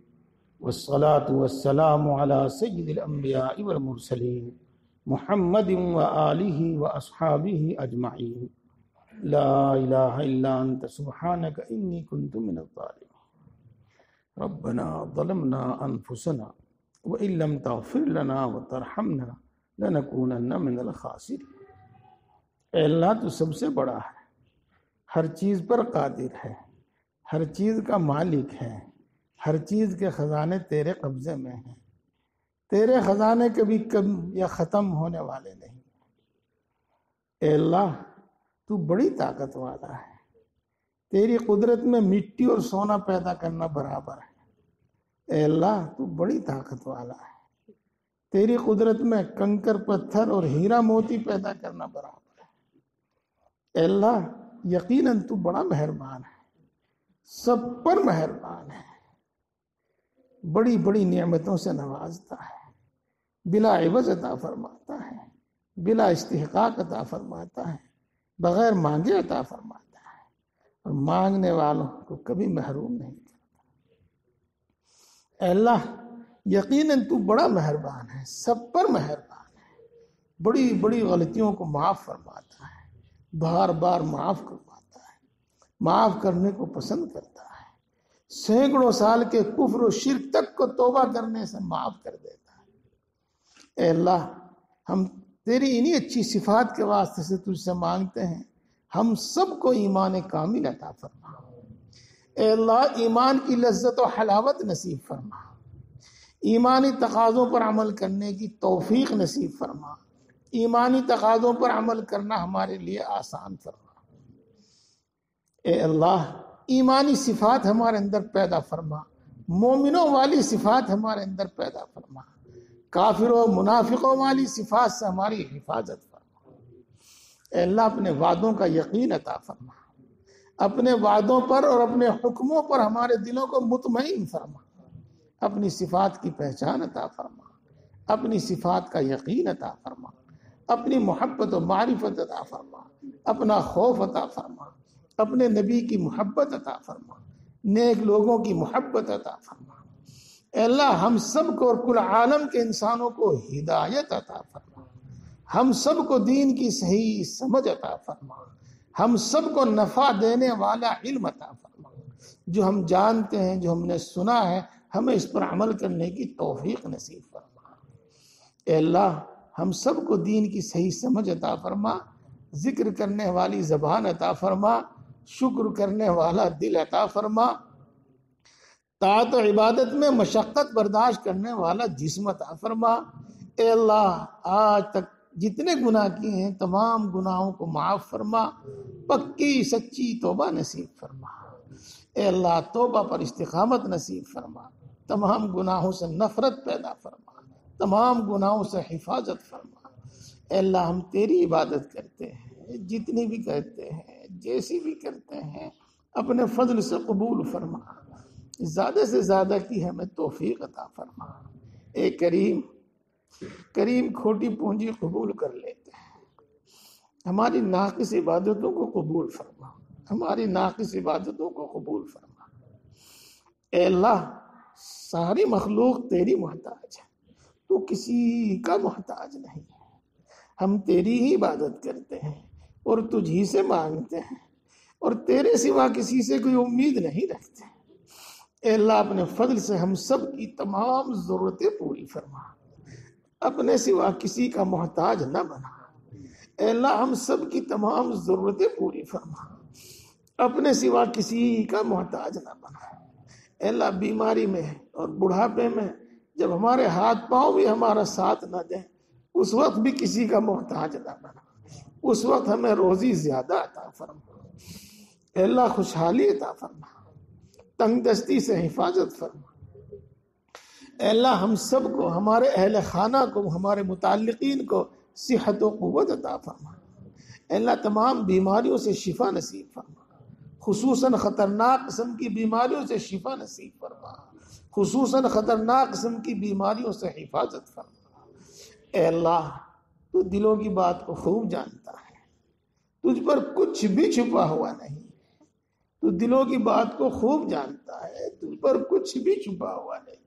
والصلاة والسلام علی سید الانبیاء والمرسلین محمد وآلہ واصحابہ اجمعین لا الہ الا انت سبحانک انی کنت من الظالمین ربنا ظلمنا انفسنا وإن لم تغفر لنا وترحمنا لنكونن من الخاسرین۔ اے اللہ تو سب سے بڑا ہے، ہر چیز پر قادر ہے، ہر چیز کا مالک ہے، ہر چیز کے خزانے تیرے قبضے میں ہیں، تیرے خزانے کبھی کم یا ختم ہونے والے نہیں۔ اے اللہ تو بڑی طاقت والا ہے، تیری قدرت میں مٹی اور سونا پیدا کرنا برابر ہے۔ اے اللہ تو بڑی طاقت والا ہے، تیری قدرت میں کنکر پتھر اور ہیرا موتی پیدا کرنا برابر ہے۔ اے اللہ یقیناً تو بڑا مہربان ہے، سب پر مہربان ہے، بڑی بڑی نعمتوں سے نوازتا ہے، بلا عوض عطا فرماتا ہے، بلا استحقاق عطا فرماتا ہے، بغیر مانگے عطا فرماتا ہے، اور مانگنے والوں کو کبھی محروم نہیں کرتا۔ اے اللہ یقیناً تو بڑا مہربان ہے، سب پر مہربان ہے، بڑی بڑی غلطیوں کو معاف فرماتا ہے، بار بار معاف کرواتا ہے، معاف کرنے کو پسند کرتا ہے، سینکڑوں سال کے کفر و شرک تک کو توبہ کرنے سے معاف کر دیتا ہے۔ اے اللہ ہم تیری انہی اچھی صفات کے واسطے سے تجھ سے مانگتے ہیں، ہم سب کو ایمان کامل عطا فرما۔ اے اللہ ایمان کی لذت و حلاوت نصیب فرما، ایمانی تقاضوں پر عمل کرنے کی توفیق نصیب فرما، ایمانی تقاضوں پر عمل کرنا ہمارے لیے آسان فرما۔ اے اللہ ایمانی صفات ہمارے اندر پیدا فرما، مومنوں والی صفات ہمارے اندر پیدا فرما، کافروں منافقوں والی صفات سے ہماری حفاظت فرما۔ اے اللہ اپنے وعدوں کا یقین عطا فرما، اپنے وعدوں پر اور اپنے حکموں پر ہمارے دلوں کو مطمئن فرما، اپنی صفات کی پہچان عطا فرما، اپنی صفات کا یقین عطا فرما، اپنی محبت و معرفت عطا فرما، اپنا خوف عطا فرما، اپنے نبی کی محبت عطا فرما، نیک لوگوں کی محبت عطا فرما۔ اے اللہ ہم سب کو اور کل عالم کے انسانوں کو ہدایت عطا فرما، ہم سب کو دین کی صحیح سمجھ عطا فرما، ہم سب کو نفع دینے والا علم عطا فرما، جو ہم جانتے ہیں، جو ہم نے سنا ہے، ہمیں اس پر عمل کرنے کی توفیق نصیب فرما۔ اے اللہ ہم سب کو دین کی صحیح سمجھ عطا فرما، ذکر کرنے والی زبان عطا فرما، شکر کرنے والا دل عطا فرما، طاعت و عبادت میں مشقت برداشت کرنے والا جسم عطا فرما۔ اے اللہ آج تک جتنے گناہ کیے ہیں تمام گناہوں کو معاف فرما، پکی سچی توبہ نصیب فرما۔ اے اللہ توبہ پر استقامت نصیب فرما، تمام گناہوں سے نفرت پیدا فرما، تمام گناہوں سے حفاظت فرما۔ اے اللہ ہم تیری عبادت کرتے ہیں، جتنی بھی کرتے ہیں، جیسی بھی کرتے ہیں، اپنے فضل سے قبول فرما، زیادہ سے زیادہ کی ہمیں توفیق عطا فرما۔ اے کریم کھوٹی پونجی قبول کر لیتے ہیں، ہماری ناقص عبادتوں کو قبول فرما، ہماری ناقص عبادتوں کو قبول فرما۔ اے اللہ ساری مخلوق تیری محتاج ہے، تو کسی کا محتاج نہیں ہے، ہم تیری ہی عبادت کرتے ہیں اور تجھ ہی سے مانگتے ہیں، اور تیرے سوا کسی سے کوئی امید نہیں رکھتے۔ اے اللہ اپنے فضل سے ہم سب کی تمام ضرورتیں پوری فرما، اپنے سوا کسی کا محتاج نہ بنا۔ اے اللہ ہم سب کی تمام ضرورتیں پوری فرما، اپنے سوا کسی کا محتاج نہ بنا۔ اے اللہ بیماری میں اور بڑھاپے میں جب ہمارے ہاتھ پاؤں بھی ہمارا ساتھ نہ دیں، اس وقت بھی کسی کا محتاج نہ بنا، اس وقت ہمیں روزی زیادہ عطا فرما۔ اے اللہ خوشحالی عطا فرما، تنگ دستی سے حفاظت فرما۔ اے اللہ ہم سب کو، ہمارے اہل خانہ کو، ہمارے متعلقین کو صحت و قوت عطا فرما۔ اے اللہ تمام بیماریوں سے شفا نصیب فرما، خصوصاً خطرناک قسم کی بیماریوں سے شفا نصیب فرما، خصوصاً خطرناک قسم کی بیماریوں سے حفاظت فرما۔ اے اللہ تو دلوں کی بات کو خوب جانتا ہے، تجھ پر کچھ بھی چھپا ہوا نہیں، تو دلوں کی بات کو خوب جانتا ہے، تجھ پر کچھ بھی چھپا ہوا نہیں۔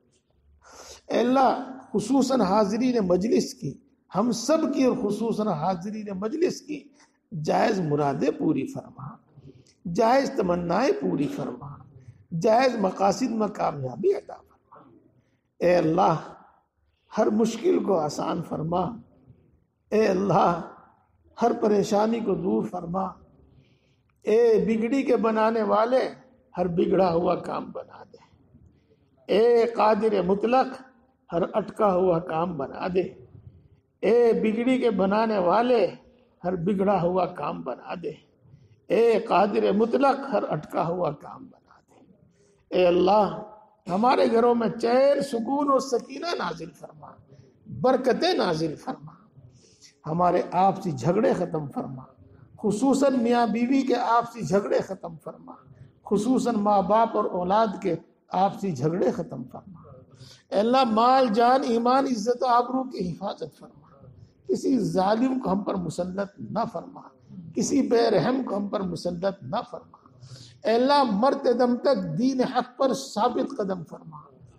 اے اللہ خصوصاً حاضرین مجلس کی، ہم سب کی اور خصوصاً حاضرین مجلس کی جائز مرادیں پوری فرما، جائز تمنائیں پوری فرما، جائز مقاصد میں کامیابی عطا فرما۔ اے اللہ ہر مشکل کو آسان فرما، اے اللہ ہر پریشانی کو دور فرما، اے بگڑی کے بنانے والے ہر بگڑا ہوا کام بنا دے، اے قادر مطلق ہر اٹکا ہوا کام بنا دے، اے بگڑی کے بنانے والے ہر بگڑا ہوا کام بنا دے، اے قادر مطلق ہر اٹکا ہوا کام بنا دے۔ اے اللہ ہمارے گھروں میں چین، سکون اور سکینہ نازل فرما، برکتیں نازل فرما، ہمارے آپسی جھگڑے ختم فرما، خصوصاً میاں بیوی کے آپسی جھگڑے ختم فرما، خصوصاً ماں باپ اور اولاد کے آپسی جھگڑے ختم فرما۔ اے اللہ مال جان ایمان عزت و آبرو کی حفاظت فرما، کسی ظالم کو ہم پر مسلط نہ فرما، کسی بے رحم کو ہم پر مسلط نہ فرما۔ اے اللہ مرتے دم تک دین حق پر ثابت قدم فرما،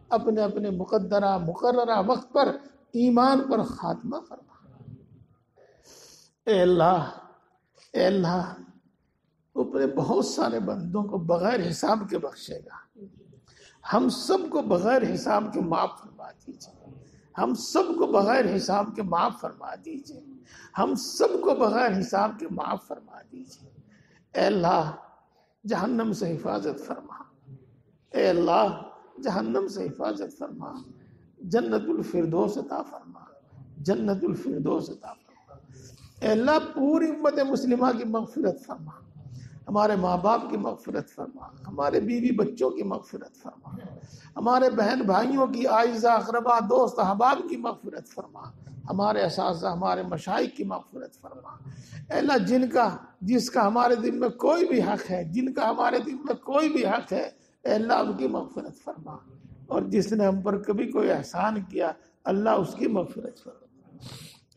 اپنے اپنے مقدرہ مقررہ وقت پر ایمان پر خاتمہ فرما۔ اے اللہ تو اپنے بہت سارے بندوں کو بغیر حساب کے بخشے گا، ہم سب کو بغیر حساب کے معاف فرما دیجیے، ہم سب کو بغیر حساب کے معاف فرما دیجیے، ہم سب کو بغیر حساب کے معاف فرما دیجیے۔ اے اللہ جہنم سے حفاظت فرما، اے اللہ جہنم سے حفاظت فرما، جنت الفردوس عطا فرما، جنت الفردوس عطا فرما۔ اے اللہ پوری امت مسلمہ کی مغفرت فرما، ہمارے ماں باپ کی مغفرت فرما، ہمارے بیوی بچوں کی مغفرت فرما، ہمارے بہن بھائیوں کی، اعزاء اقربا دوست احباب کی مغفرت فرما، ہمارے اساتذہ ہمارے مشائخ کی مغفرت فرما۔ اے اللہ جس کا ہمارے دل میں کوئی بھی حق ہے، جن کا ہمارے دل میں کوئی بھی حق ہے، اے اللہ ان کی مغفرت فرما، اور جس نے ہم پر کبھی کوئی احسان کیا اللہ اس کی مغفرت فرما۔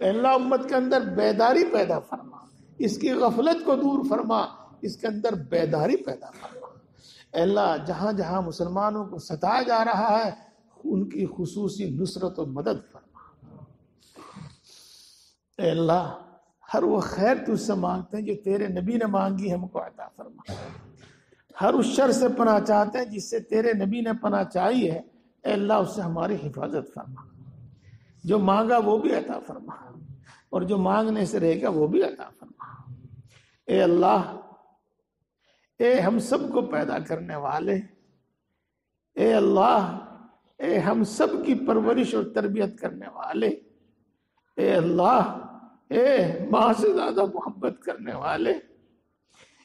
اے اللہ امت کے اندر بیداری پیدا فرما، اس کی غفلت کو دور فرما، اس کے اندر بیداری پیدا فرما۔ اے اللہ جہاں جہاں مسلمانوں کو ستایا جا رہا ہے ان کی خصوصی نصرت و مدد فرما۔ اے اللہ ہر وہ خیر تجھ سے مانگتے ہیں جو تیرے نبی نے مانگی ہم کو عطا فرما، ہر اس شر سے پناہ چاہتے ہیں جس سے تیرے نبی نے پناہ چاہی ہے، اے اللہ اس سے ہماری حفاظت فرما، جو مانگا وہ بھی عطا فرما، اور جو مانگنے سے رہے گا وہ بھی عطا فرما۔ اے اللہ اے ہم سب کو پیدا کرنے والے، اے اللہ اے ہم سب کی پرورش اور تربیت کرنے والے، اے اللہ اے ماں سے زیادہ محبت کرنے والے،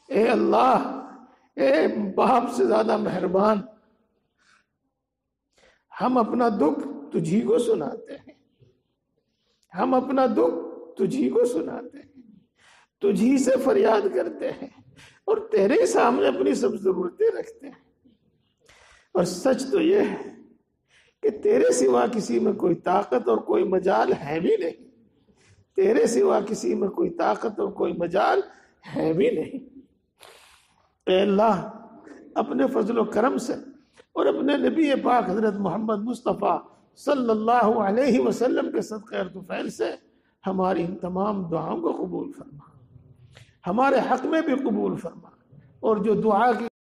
اے اللہ اے باپ سے زیادہ مہربان، ہم اپنا دکھ تجھی کو سناتے ہیں، ہم اپنا دکھ تجھی کو سناتے ہیں، تجھی سے فریاد کرتے ہیں اور تیرے سامنے اپنی سب ضرورتیں رکھتے ہیں۔ اور سچ تو یہ ہے کہ تیرے سوا کسی میں کوئی طاقت اور کوئی مجال ہے بھی نہیں، تیرے سوا کسی میں کوئی طاقت اور کوئی مجال ہے بھی نہیں۔ اے اللہ اپنے فضل و کرم سے اور اپنے نبی پاک حضرت محمد مصطفیٰ صلی اللہ علیہ وسلم کے صدقہ اور طفیل سے ہماری ان تمام دعاؤں کو قبول فرما، ہمارے حق میں بھی قبول فرما، اور جو دعا کی